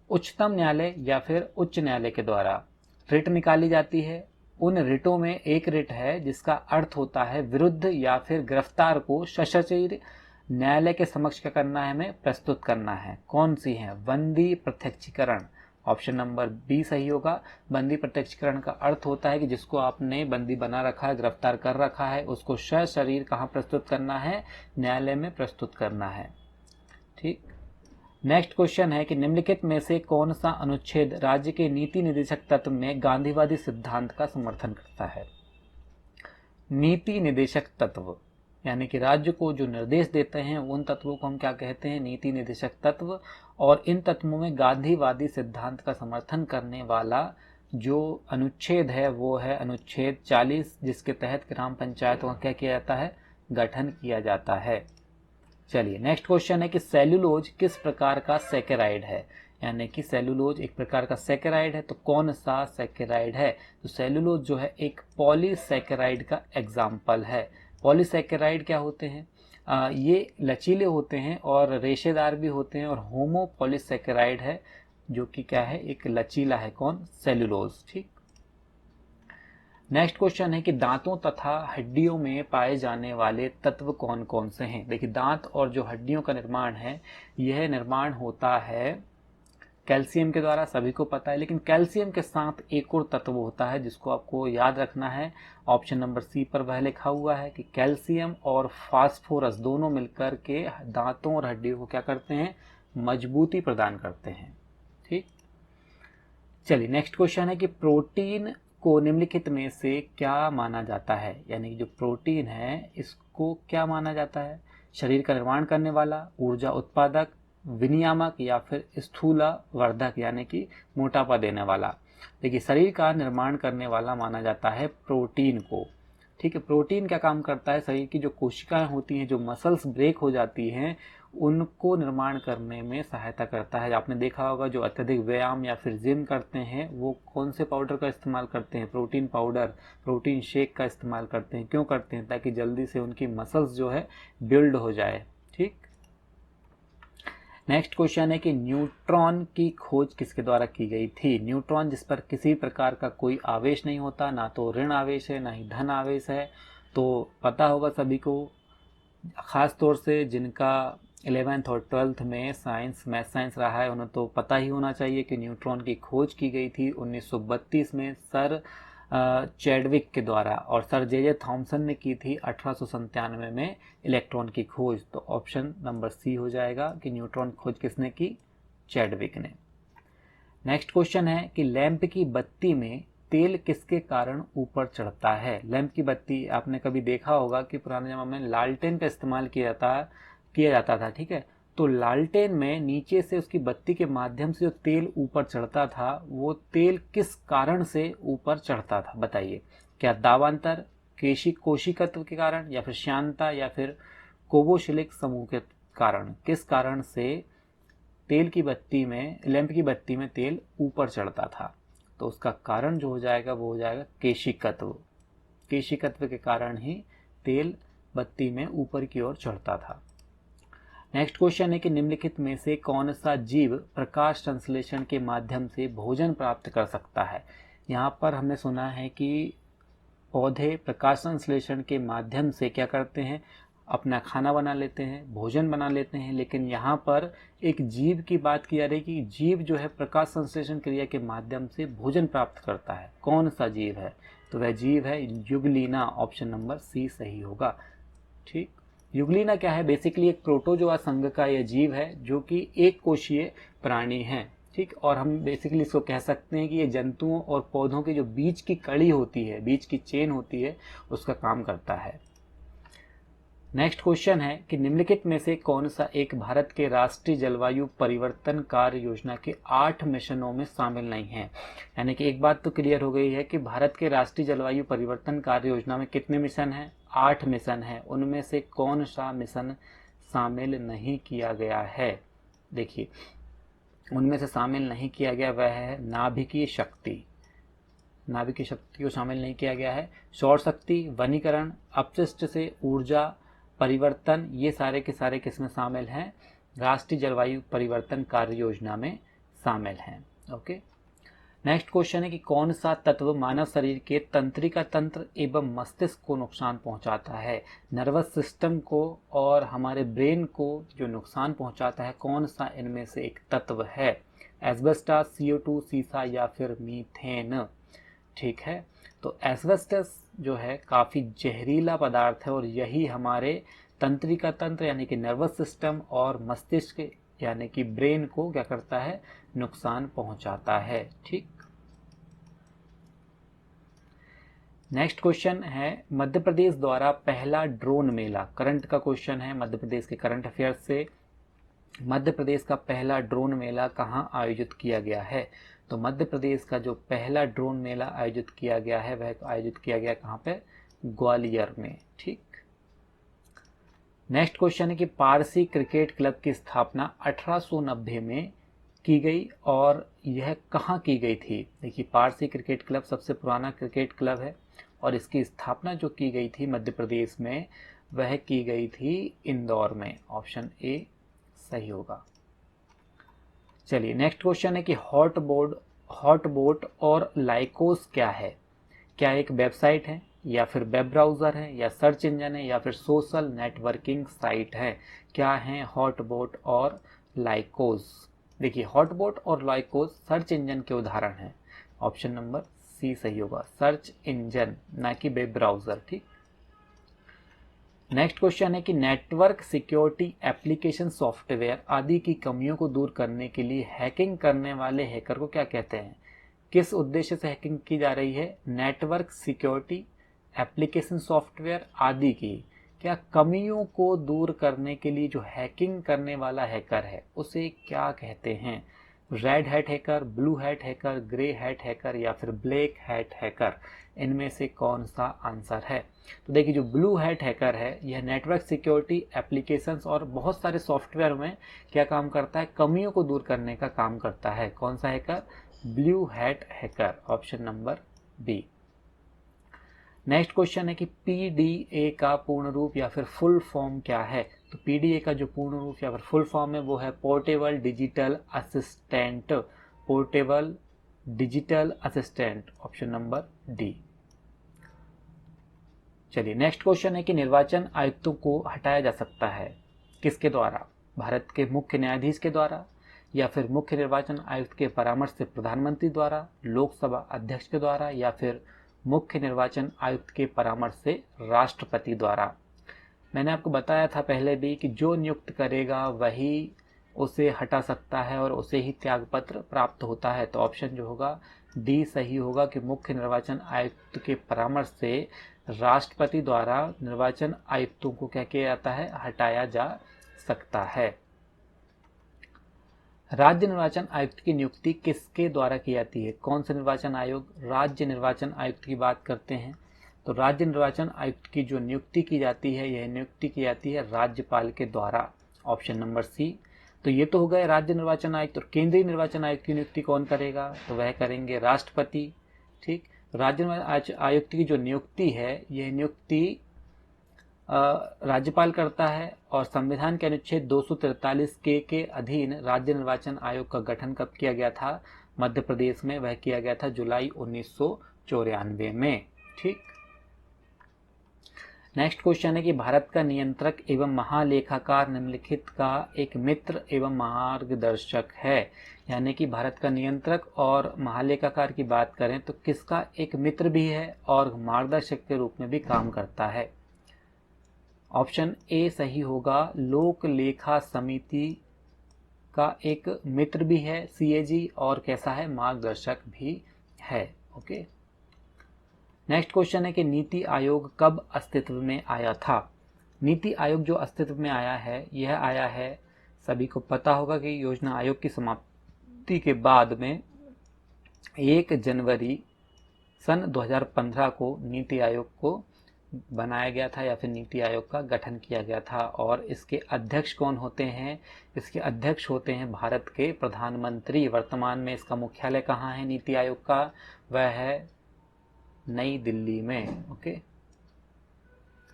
उच्चतम न्यायालय या फिर उच्च न्यायालय के द्वारा रिट निकाली जाती है। उन रिटों में एक रिट है जिसका अर्थ होता है विरुद्ध या फिर गिरफ्तार को सशरीर न्यायालय के समक्ष क्या करना है? हमें प्रस्तुत करना है। कौन सी है? बंदी प्रत्यक्षीकरण। ऑप्शन नंबर बी सही होगा। बंदी प्रत्यक्षीकरण का अर्थ होता है कि जिसको आपने बंदी बना रखा है, गिरफ्तार कर रखा है, उसको सशरीर कहाँ प्रस्तुत करना है? न्यायालय में प्रस्तुत करना है। ठीक, नेक्स्ट क्वेश्चन है कि निम्नलिखित में से कौन सा अनुच्छेद राज्य के नीति निर्देशक तत्व में गांधीवादी सिद्धांत का समर्थन करता है? नीति निर्देशक तत्व यानी कि राज्य को जो निर्देश देते हैं उन तत्वों को हम क्या कहते हैं? नीति निर्देशक तत्व। और इन तत्वों में गांधीवादी सिद्धांत का समर्थन करने वाला जो अनुच्छेद है वो है अनुच्छेद 40, जिसके तहत ग्राम पंचायतों का क्या किया जाता है? गठन किया जाता है। चलिए नेक्स्ट क्वेश्चन है कि सेल्यूलोज किस प्रकार का सैकेराइड है? यानी कि सेल्यूलोज एक प्रकार का सैकेराइड है, तो कौन सा सैकेराइड है? तो सेल्यूलोज जो है एक पॉलीसैकेराइड का एग्जाम्पल है। पॉलीसैकेराइड क्या होते हैं? ये लचीले होते हैं और रेशेदार भी होते हैं, और होमो पॉलीसैकेराइड है जो कि क्या है? एक लचीला है। कौन? सेल्यूलोज। ठीक, नेक्स्ट क्वेश्चन है कि दांतों तथा हड्डियों में पाए जाने वाले तत्व कौन कौन से हैं? देखिए दांत और जो हड्डियों का निर्माण है यह निर्माण होता है कैल्शियम के द्वारा, सभी को पता है। लेकिन कैल्शियम के साथ एक और तत्व होता है जिसको आपको याद रखना है। ऑप्शन नंबर सी पर वह लिखा हुआ है कि कैल्शियम और फास्फोरस दोनों मिलकर के दांतों और हड्डियों को क्या करते हैं? मजबूती प्रदान करते हैं। ठीक, चलिए नेक्स्ट क्वेश्चन है कि प्रोटीन को निम्नलिखित में से क्या माना जाता है? यानी कि जो प्रोटीन है इसको क्या माना जाता है? शरीर का निर्माण करने वाला, ऊर्जा उत्पादक, विनियामक या फिर स्थूलवर्धक यानी कि मोटापा देने वाला। देखिए, शरीर का निर्माण करने वाला माना जाता है प्रोटीन को। ठीक है, प्रोटीन क्या काम करता है, शरीर की जो कोशिकाएं होती हैं, जो मसल्स ब्रेक हो जाती हैं, उनको निर्माण करने में सहायता करता है। आपने देखा होगा जो अत्यधिक व्यायाम या फिर जिम करते हैं वो कौन से पाउडर का इस्तेमाल करते हैं, प्रोटीन पाउडर, प्रोटीन शेक का इस्तेमाल करते हैं। क्यों करते हैं? ताकि जल्दी से उनकी मसल्स जो है बिल्ड हो जाए। ठीक, नेक्स्ट क्वेश्चन है कि न्यूट्रॉन की खोज किसके द्वारा की गई थी। न्यूट्रॉन जिस पर किसी प्रकार का कोई आवेश नहीं होता, ना तो ऋण आवेश है ना ही धन आवेश है, तो पता होगा सभी को, ख़ास तौर से जिनका 11th और 12th में साइंस, मैथ साइंस रहा है, उन्हें तो पता ही होना चाहिए कि न्यूट्रॉन की खोज की गई थी 1932 में सर चैडविक के द्वारा, और सर जे थॉमसन ने की थी 1897 में इलेक्ट्रॉन की खोज। तो ऑप्शन नंबर सी हो जाएगा कि न्यूट्रॉन खोज किसने की, चैडविक ने। नेक्स्ट क्वेश्चन है कि लैंप की बत्ती में तेल किसके कारण ऊपर चढ़ता है। लैंप की बत्ती आपने कभी देखा होगा कि पुराने जमाने में लालटेन का इस्तेमाल किया जाता था। ठीक है, तो लालटेन में नीचे से उसकी बत्ती के माध्यम से जो तेल ऊपर चढ़ता था, वो तेल किस कारण से ऊपर चढ़ता था, बताइए। क्या दावांतर, कोशिकत्व के कारण, या फिर श्यानता, या फिर कोवोशिलिक समूह के कारण? किस कारण से तेल की बत्ती में, लैंप की बत्ती में तेल ऊपर चढ़ता था? तो उसका कारण जो हो जाएगा वो हो जाएगा केशिकत्व। केशिकत्व के कारण ही तेल बत्ती में ऊपर की ओर चढ़ता था। नेक्स्ट क्वेश्चन है कि निम्नलिखित में से कौन सा जीव प्रकाश संश्लेषण के माध्यम से भोजन प्राप्त कर सकता है। यहाँ पर हमने सुना है कि पौधे प्रकाश संश्लेषण के माध्यम से क्या करते हैं, अपना खाना बना लेते हैं, भोजन बना लेते हैं, लेकिन यहाँ पर एक जीव की बात की जा रही है कि जीव जो है प्रकाश संश्लेषण क्रिया के माध्यम से भोजन प्राप्त करता है। कौन सा जीव है? तो वह जीव है युगलीना। ऑप्शन नंबर सी सही होगा। ठीक, युगलीना क्या है? बेसिकली एक प्रोटोजोआ संघ का यह जीव है जो कि एक कोशीय प्राणी है। ठीक, और हम बेसिकली इसको कह सकते हैं कि ये जंतुओं और पौधों के जो बीच की कड़ी होती है, बीच की चेन होती है, उसका काम करता है। नेक्स्ट क्वेश्चन है कि निम्नलिखित में से कौन सा एक भारत के राष्ट्रीय जलवायु परिवर्तन कार्य योजना के 8 मिशनों में शामिल नहीं है। यानी कि एक बात तो क्लियर हो गई है कि भारत के राष्ट्रीय जलवायु परिवर्तन कार्य योजना में कितने मिशन हैं? 8 मिशन हैं। उनमें से कौन सा मिशन शामिल नहीं किया गया है? देखिए, उनमें से शामिल नहीं किया गया वह है नाभिकीय शक्ति। नाभिकीय शक्ति को शामिल नहीं किया गया है। सौर शक्ति, वनीकरण, अपशिष्ट से ऊर्जा परिवर्तन, ये सारे के सारे किसमें शामिल हैं? राष्ट्रीय जलवायु परिवर्तन कार्य योजना में शामिल हैं। ओके, नेक्स्ट क्वेश्चन है कि कौन सा तत्व मानव शरीर के तंत्रिका तंत्र एवं मस्तिष्क को नुकसान पहुंचाता है। नर्वस सिस्टम को और हमारे ब्रेन को जो नुकसान पहुंचाता है, कौन सा इनमें से एक तत्व है? एस्बेस्टस, CO2, सीसा, या फिर मीथेन। ठीक है, तो एस्बेस्टस जो है काफ़ी जहरीला पदार्थ है और यही हमारे तंत्रिका तंत्र यानी कि नर्वस सिस्टम और मस्तिष्क यानी कि ब्रेन को क्या करता है? नुकसान पहुंचाता है। ठीक, नेक्स्ट क्वेश्चन है मध्य प्रदेश द्वारा पहला ड्रोन मेला। करंट का क्वेश्चन है, मध्य प्रदेश के करंट अफेयर्स से। मध्य प्रदेश का पहला ड्रोन मेला कहाँ आयोजित किया गया है? तो मध्य प्रदेश का जो पहला ड्रोन मेला आयोजित किया गया है वह आयोजित किया गया कहाँ पे? ग्वालियर में। ठीक, नेक्स्ट क्वेश्चन है कि पारसी क्रिकेट क्लब की स्थापना 1890 में की गई और यह कहाँ की गई थी? देखिए, पारसी क्रिकेट क्लब सबसे पुराना क्रिकेट क्लब है और इसकी स्थापना जो की गई थी मध्य प्रदेश में वह की गई थी इंदौर में। ऑप्शन ए सही होगा। चलिए, नेक्स्ट क्वेश्चन है कि हॉटबोट और लाइकोस क्या है? क्या एक वेबसाइट है, या फिर वेब ब्राउज़र है, या सर्च इंजन है, या फिर सोशल नेटवर्किंग साइट है? क्या है हॉटबोट और लाइकोस? देखिए, हॉटबोट और लाइकोस सर्च इंजन के उदाहरण हैं। ऑप्शन नंबर सी सही होगा, सर्च इंजन, ना कि वेब ब्राउज़र। ठीक, नेक्स्ट क्वेश्चन है कि नेटवर्क सिक्योरिटी एप्लीकेशन सॉफ्टवेयर आदि की कमियों को दूर करने के लिए हैकिंग करने वाले हैकर को क्या कहते हैं? किस उद्देश्य से हैकिंग की जा रही है? नेटवर्क सिक्योरिटी एप्लीकेशन सॉफ्टवेयर आदि की क्या कमियों को दूर करने के लिए जो हैकिंग करने वाला हैकर है उसे क्या कहते हैं? Red hat hacker, blue hat hacker, grey hat hacker या फिर ब्लैक हैट हैकर, इनमें से कौन सा आंसर है? तो देखिए, जो ब्लू हैट हैकर है यह नेटवर्क सिक्योरिटी एप्लीकेशंस और बहुत सारे सॉफ्टवेयर में क्या काम करता है? कमियों को दूर करने का काम करता है। कौन सा hacker? Blue hat hacker, option number B. Next question है कि पीडीए का पूर्ण रूप या फिर फुल फॉर्म क्या है? तो पीडीए का जो पूर्ण रूप या फिर फुल फॉर्म है वो है portable digital assistant, portable digital assistant, option number D. चलिए, नेक्स्ट क्वेश्चन है कि निर्वाचन आयुक्तों को हटाया जा सकता है किसके द्वारा? भारत के मुख्य न्यायाधीश के द्वारा, या फिर मुख्य निर्वाचन आयुक्त के परामर्श से प्रधानमंत्री द्वारा, लोकसभा अध्यक्ष के द्वारा, या फिर मुख्य निर्वाचन आयुक्त के परामर्श से राष्ट्रपति द्वारा। मैंने आपको बताया था पहले भी कि जो नियुक्त करेगा वही उसे हटा सकता है और उसे ही त्यागपत्र प्राप्त होता है। तो ऑप्शन जो होगा डी सही होगा कि मुख्य निर्वाचन आयुक्त के परामर्श से राष्ट्रपति द्वारा निर्वाचन आयुक्तों को क्या किया जाता है? हटाया जा सकता है। राज्य निर्वाचन आयुक्त की नियुक्ति किसके द्वारा की जाती है? कौन सा निर्वाचन आयोग? राज्य निर्वाचन आयुक्त की बात करते हैं तो राज्य निर्वाचन आयुक्त की जो नियुक्ति की जाती है यह नियुक्ति की जाती है राज्यपाल के द्वारा, ऑप्शन नंबर सी। तो ये तो हो गए राज्य निर्वाचन आयुक्त। और केंद्रीय निर्वाचन आयुक्त की नियुक्ति कौन करेगा? तो वह करेंगे राष्ट्रपति। ठीक, राज्य निर्वाचन आयुक्त की जो नियुक्ति है यह नियुक्ति राज्यपाल करता है। और संविधान के अनुच्छेद 243 के अधीन राज्य निर्वाचन आयोग का गठन कब किया गया था? मध्य प्रदेश में वह किया गया था जुलाई 1994 में। ठीक, नेक्स्ट क्वेश्चन है कि भारत का नियंत्रक एवं महालेखाकार निम्नलिखित का एक मित्र एवं मार्गदर्शक है। यानी कि भारत का नियंत्रक और महालेखाकार की बात करें तो किसका एक मित्र भी है और मार्गदर्शक के रूप में भी काम करता है? ऑप्शन ए सही होगा, लोक लेखा समिति का एक मित्र भी है सीएजी और कैसा है? मार्गदर्शक भी है। ओके, नेक्स्ट क्वेश्चन है कि नीति आयोग कब अस्तित्व में आया था? नीति आयोग जो अस्तित्व में आया है यह आया है, सभी को पता होगा कि योजना आयोग की समाप्ति के बाद में 1 जनवरी सन 2015 को नीति आयोग को बनाया गया था या फिर नीति आयोग का गठन किया गया था। और इसके अध्यक्ष कौन होते हैं? इसके अध्यक्ष होते हैं भारत के प्रधानमंत्री। वर्तमान में इसका मुख्यालय कहाँ है नीति आयोग का? वह है नई दिल्ली में। ओके,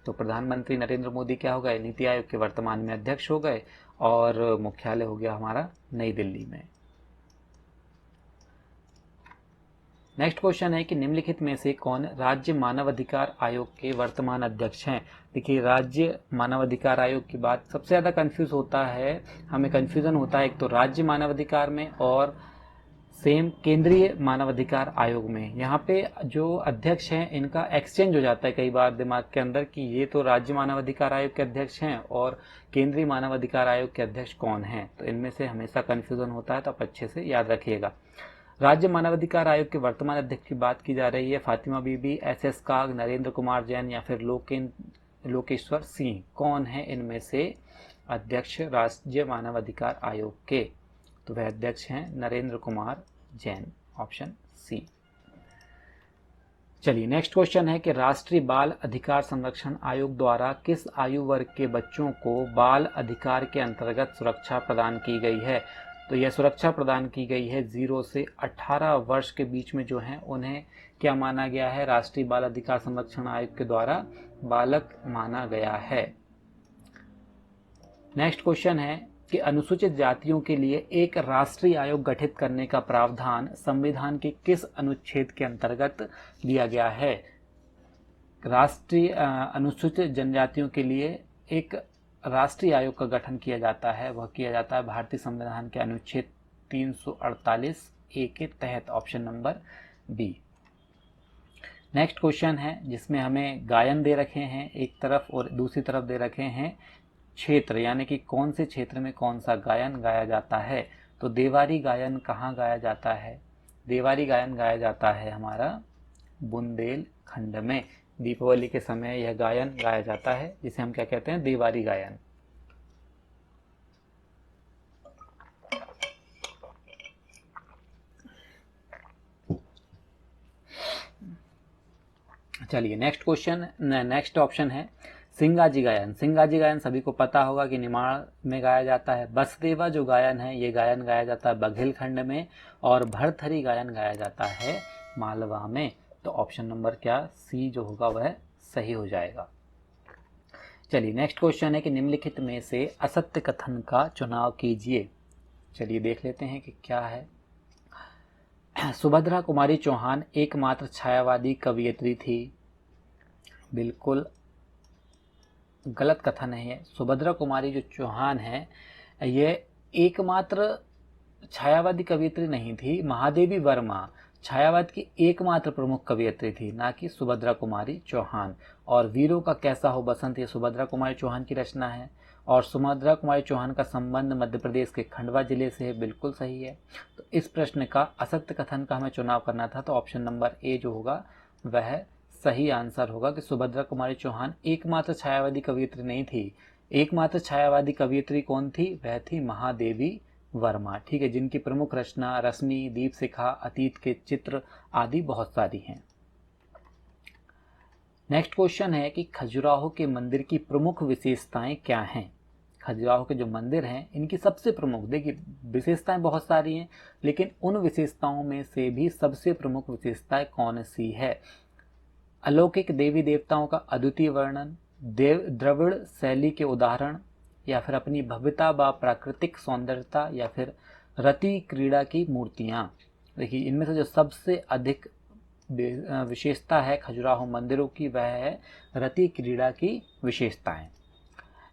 तो प्रधानमंत्री नरेंद्र मोदी क्या हो गए? नीति आयोग के वर्तमान में अध्यक्ष हो गए और मुख्यालय हो गया हमारा नई दिल्ली में। नेक्स्ट क्वेश्चन है कि निम्नलिखित में से कौन राज्य मानवाधिकार आयोग के वर्तमान अध्यक्ष हैं? देखिए, राज्य मानवाधिकार आयोग की बात सबसे ज़्यादा कंफ्यूज होता है, हमें कंफ्यूजन होता है एक तो राज्य मानवाधिकार में और सेम केंद्रीय मानवाधिकार आयोग में। यहाँ पे जो अध्यक्ष हैं इनका एक्सचेंज हो जाता है कई बार दिमाग के अंदर कि ये तो राज्य मानवाधिकार आयोग के अध्यक्ष हैं और केंद्रीय मानवाधिकार आयोग के अध्यक्ष कौन हैं। तो इनमें से हमेशा कंफ्यूजन होता है, तो आप अच्छे से याद रखिएगा। राज्य मानवाधिकार आयोग के वर्तमान अध्यक्ष की बात की जा रही है फातिमा बीबी, एस काग, नरेंद्र कुमार जैन या फिर लोकेश्वर सिंह। कौन है इनमें से अध्यक्ष राज्य मानवाधिकार आयोग के? तो वह अध्यक्ष हैं नरेंद्र कुमार जैन, ऑप्शन सी। चलिए, नेक्स्ट क्वेश्चन है कि राष्ट्रीय बाल अधिकार संरक्षण आयोग द्वारा किस आयु वर्ग के बच्चों को बाल अधिकार के अंतर्गत सुरक्षा प्रदान की गई है? तो यह सुरक्षा प्रदान की गई है 0 से 18 वर्ष के बीच में जो हैं उन्हें क्या माना गया है? राष्ट्रीय बाल अधिकार संरक्षण आयोग के द्वारा बालक माना गया है। नेक्स्ट क्वेश्चन है कि अनुसूचित जातियों के लिए एक राष्ट्रीय आयोग गठित करने का प्रावधान संविधान के किस अनुच्छेद के अंतर्गत दिया गया है? राष्ट्रीय अनुसूचित जनजातियों के लिए एक राष्ट्रीय आयोग का गठन किया जाता है, वह किया जाता है भारतीय संविधान के अनुच्छेद 348 ए के तहत, option number B. Next question है जिसमें हमें गायन दे रखे हैं एक तरफ और दूसरी तरफ दे रखे हैं क्षेत्र, यानी कि कौन से क्षेत्र में कौन सा गायन गाया जाता है। तो देवारी गायन कहाँ गाया जाता है? देवारी गायन गाया जाता है हमारा बुंदेलखंड में। दीपावली के समय यह गायन गाया जाता है, जिसे हम क्या कहते हैं, देवारी गायन। चलिए नेक्स्ट क्वेश्चन, नेक्स्ट ऑप्शन है सिंगाजी गायन। सिंगाजी गायन सभी को पता होगा कि निमाड़ में गाया जाता है। बसदेवा जो गायन है ये गायन गाया जाता है बघेलखंड में, और भरथरी गायन गाया जाता है मालवा में। तो ऑप्शन नंबर क्या, सी जो होगा वह सही हो जाएगा। चलिए नेक्स्ट क्वेश्चन है कि निम्नलिखित में से असत्य कथन का चुनाव कीजिए। चलिए देख लेते हैं कि क्या है। सुभद्रा कुमारी चौहान एकमात्र छायावादी कवयित्री थी। बिल्कुल गलत कथन है ये। सुभद्रा कुमारी जो चौहान है ये एकमात्र छायावादी कवयित्री नहीं थी। महादेवी वर्मा छायावाद की एकमात्र प्रमुख कवयित्री थी, ना कि सुभद्रा कुमारी चौहान। और वीरों का कैसा हो बसंत ये सुभद्रा कुमारी चौहान की रचना है। और सुभद्रा कुमारी चौहान का संबंध मध्य प्रदेश के खंडवा जिले से है, बिल्कुल सही है। तो इस प्रश्न का असत्य कथन का हमें चुनाव करना था, तो ऑप्शन नंबर ए जो होगा वह सही आंसर होगा कि सुभद्रा कुमारी चौहान एकमात्र छायावादी कवयित्री नहीं थी। एकमात्र छायावादी कवयित्री कौन थी, वह थी महादेवी वर्मा। ठीक है, जिनकी प्रमुख रचना रश्मि, दीपशिखा, अतीत के चित्र आदि बहुत सारी हैं। नेक्स्ट क्वेश्चन है कि खजुराहो के मंदिर की प्रमुख विशेषताएं क्या हैं। खजुराहो के जो मंदिर हैं इनकी सबसे प्रमुख, देखिए विशेषताएं बहुत सारी हैं, लेकिन उन विशेषताओं में से भी सबसे प्रमुख विशेषताएं कौन सी है। अलौकिक देवी देवताओं का अद्वितीय वर्णन, द्रविड़ शैली के उदाहरण, या फिर अपनी भव्यता व प्राकृतिक सौंदर्यता, या फिर रति क्रीड़ा की मूर्तियाँ। देखिए इनमें से जो सबसे अधिक विशेषता है खजुराहो मंदिरों की वह है रति क्रीड़ा की विशेषताएं।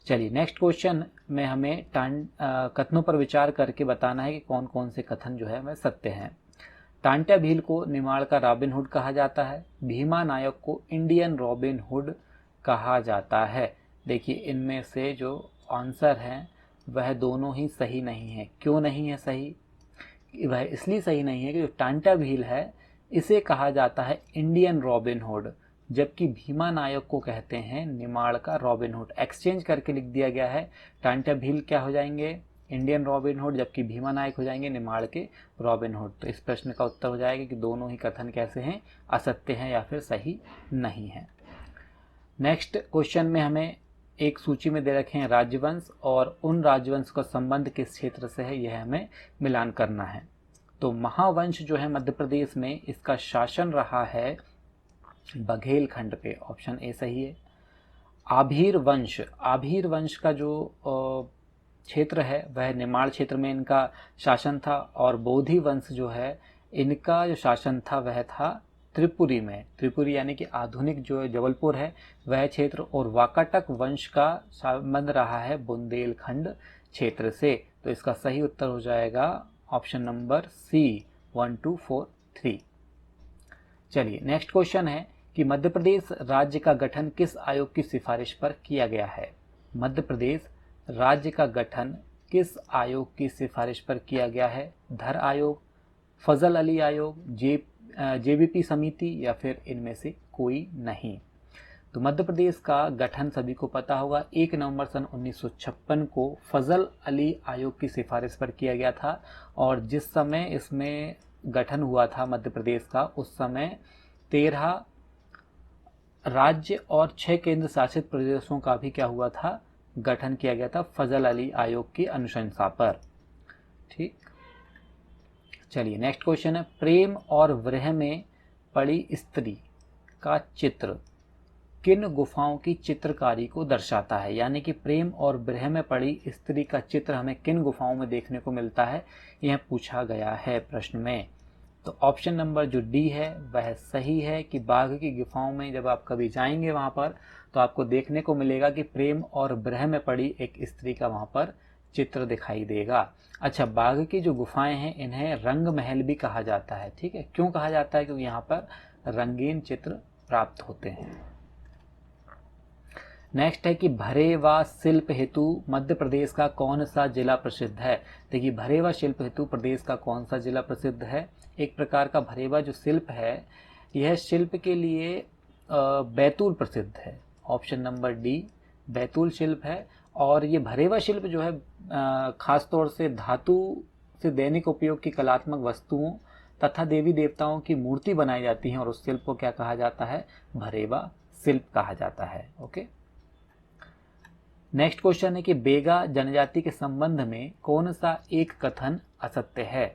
चलिए नेक्स्ट क्वेश्चन में हमें कथनों पर विचार करके बताना है कि कौन कौन से कथन जो है वह सत्य हैं। टांट्या भील को निमाड़ का रॉबिन हुड कहा जाता है। भीमा नायक को इंडियन रॉबिन हुड कहा जाता है। देखिए इनमें से जो आंसर है वह दोनों ही सही नहीं है। क्यों नहीं है सही, वह इसलिए सही नहीं है कि जो टांट्या भील है इसे कहा जाता है इंडियन रॉबिन हुड, जबकि भीमा नायक को कहते हैं निमाड़ का रॉबिन हुड। एक्सचेंज करके लिख दिया गया है, टांट्या भील क्या हो जाएंगे, इंडियन रॉबिन हुड, जबकि भीमा नायक हो जाएंगे निमाड़ के रॉबिन हुड। तो इस प्रश्न का उत्तर हो जाएगा कि दोनों ही कथन कैसे हैं, असत्य हैं या फिर सही नहीं है। नेक्स्ट क्वेश्चन में हमें एक सूची में दे रखे हैं राजवंश, और उन राजवंश का संबंध किस क्षेत्र से है यह हमें मिलान करना है। तो महावंश जो है मध्य प्रदेश में, इसका शासन रहा है बघेलखंड पे, ऑप्शन ए सही है। आभीर वंश, आभीर वंश का जो क्षेत्र है वह निमाड़ क्षेत्र में इनका शासन था। और बोधि वंश जो है इनका जो शासन था वह था त्रिपुरी में, त्रिपुरी यानी कि आधुनिक जो जबलपुर है वह क्षेत्र। और वाकाटक वंश का संबंध रहा है बुंदेलखंड क्षेत्र से। तो इसका सही उत्तर हो जाएगा ऑप्शन नंबर सी 1 2 4 3। चलिए नेक्स्ट क्वेश्चन है कि मध्य प्रदेश राज्य का गठन किस आयोग की सिफारिश पर किया गया है। मध्य प्रदेश राज्य का गठन किस आयोग की सिफारिश पर किया गया है। धर आयोग, फजल अली आयोग, जेबीपी समिति, या फिर इनमें से कोई नहीं। तो मध्य प्रदेश का गठन सभी को पता होगा 1 नवंबर सन 1956 को फजल अली आयोग की सिफारिश पर किया गया था। और जिस समय इसमें गठन हुआ था मध्य प्रदेश का, उस समय 13 राज्य और 6 केंद्र शासित प्रदेशों का भी क्या हुआ था, गठन किया गया था फजल अली आयोग की अनुशंसा पर। ठीक, चलिए नेक्स्ट क्वेश्चन है प्रेम और विरह में पड़ी स्त्री का चित्र किन गुफाओं की चित्रकारी को दर्शाता है। यानी कि प्रेम और विरह में पड़ी स्त्री का चित्र हमें किन गुफाओं में देखने को मिलता है, यह पूछा गया है प्रश्न में। तो ऑप्शन नंबर जो डी है वह सही है कि बाघ की गुफाओं में जब आप कभी जाएंगे वहां पर तो आपको देखने को मिलेगा कि प्रेम और विरह में पड़ी एक स्त्री का वहां पर चित्र दिखाई देगा। अच्छा, बाघ की जो गुफाएं हैं इन्हें रंग महल भी कहा जाता है। ठीक है, क्यों कहा जाता है, क्योंकि यहाँ पर रंगीन चित्र प्राप्त होते हैं। नेक्स्ट है कि भरेवा शिल्प हेतु मध्य प्रदेश का कौन सा जिला प्रसिद्ध है। देखिए भरेवा शिल्प हेतु प्रदेश का कौन सा जिला प्रसिद्ध है। एक प्रकार का भरेवा जो शिल्प है यह शिल्प के लिए बैतूल प्रसिद्ध है। ऑप्शन नंबर डी बैतूल शिल्प है। और ये भरेवा शिल्प जो है खास तौर से धातु से दैनिक उपयोग की कलात्मक वस्तुओं तथा देवी देवताओं की मूर्ति बनाई जाती है और उस शिल्प को क्या कहा जाता है, भरेवा शिल्प कहा जाता है। ओके, नेक्स्ट क्वेश्चन है कि बेगा जनजाति के संबंध में कौन सा एक कथन असत्य है।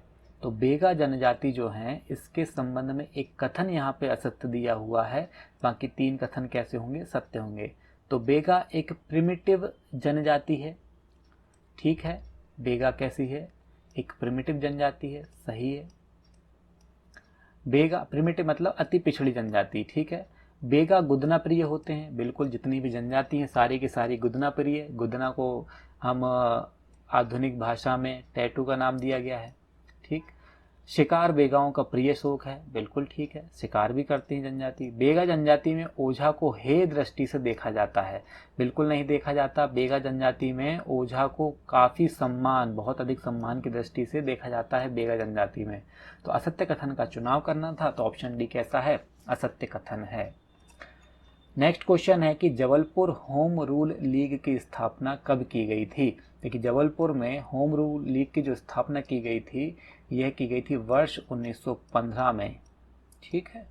तो बेगा जनजाति जो है इसके संबंध में एक कथन यहाँ पे असत्य दिया हुआ है, बाकी 3 कथन कैसे होंगे, सत्य होंगे। तो बेगा एक प्रिमिटिव जनजाति है, ठीक है। बेगा कैसी है, एक प्रिमिटिव जनजाति है, सही है। बेगा प्रिमिटिव मतलब अति पिछड़ी जनजाति, ठीक है। बेगा गुदना प्रिय होते हैं, बिल्कुल जितनी भी जनजाति हैं सारी की सारी गुदना प्रिय। गुदना को हम आधुनिक भाषा में टैटू का नाम दिया गया है, ठीक। शिकार बेगाओं का प्रिय शौक है, बिल्कुल ठीक है, शिकार भी करती है जनजाति। बेगा जनजाति में ओझा को हे दृष्टि से देखा जाता है, बिल्कुल नहीं देखा जाता। बेगा जनजाति में ओझा को काफ़ी सम्मान, बहुत अधिक सम्मान की दृष्टि से देखा जाता है बेगा जनजाति में। तो असत्य कथन का चुनाव करना था, तो ऑप्शन डी कैसा है, असत्य कथन है। नेक्स्ट क्वेश्चन है कि जबलपुर होम रूल लीग की स्थापना कब की गई थी। देखिए जबलपुर में होम रूल लीग की जो स्थापना की गई थी, यह की गई थी वर्ष 1915 में, ठीक है।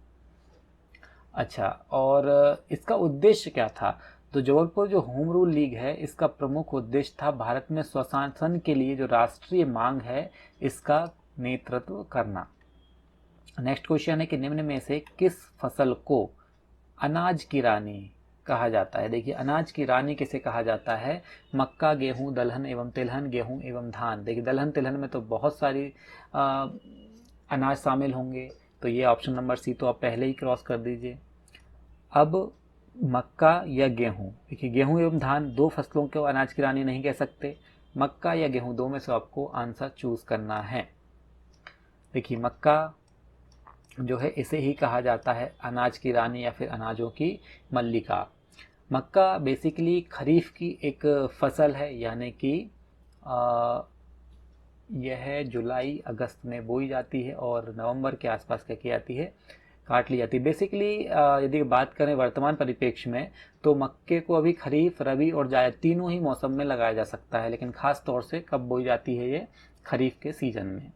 अच्छा, और इसका उद्देश्य क्या था। तो जबलपुर जो होम रूल लीग है इसका प्रमुख उद्देश्य था भारत में स्वशासन के लिए जो राष्ट्रीय मांग है इसका नेतृत्व करना। नेक्स्ट क्वेश्चन है कि निम्न में से किस फसल को अनाज की रानी कहा जाता है। देखिए अनाज की रानी किसे कहा जाता है, मक्का, गेहूं, दलहन एवं तिलहन, गेहूं एवं धान। देखिए दलहन तिलहन में तो बहुत सारी अनाज शामिल होंगे, तो ये ऑप्शन नंबर सी तो आप पहले ही क्रॉस कर दीजिए। अब मक्का या गेहूं, देखिए गेहूं एवं धान 2 फसलों को अनाज की रानी नहीं कह सकते, मक्का या गेहूं 2 में से आपको आंसर चूज करना है। देखिए मक्का जो है इसे ही कहा जाता है अनाज की रानी या फिर अनाजों की मल्लिका। मक्का बेसिकली खरीफ की एक फसल है, यानी कि यह जुलाई अगस्त में बोई जाती है और नवंबर के आसपास क्या की जाती है, काट ली जाती है। बेसिकली यदि बात करें वर्तमान परिप्रेक्ष्य में तो मक्के को अभी खरीफ, रबी और जायद तीनों ही मौसम में लगाया जा सकता है, लेकिन खास तौर से कब बोई जाती है, ये खरीफ के सीजन में।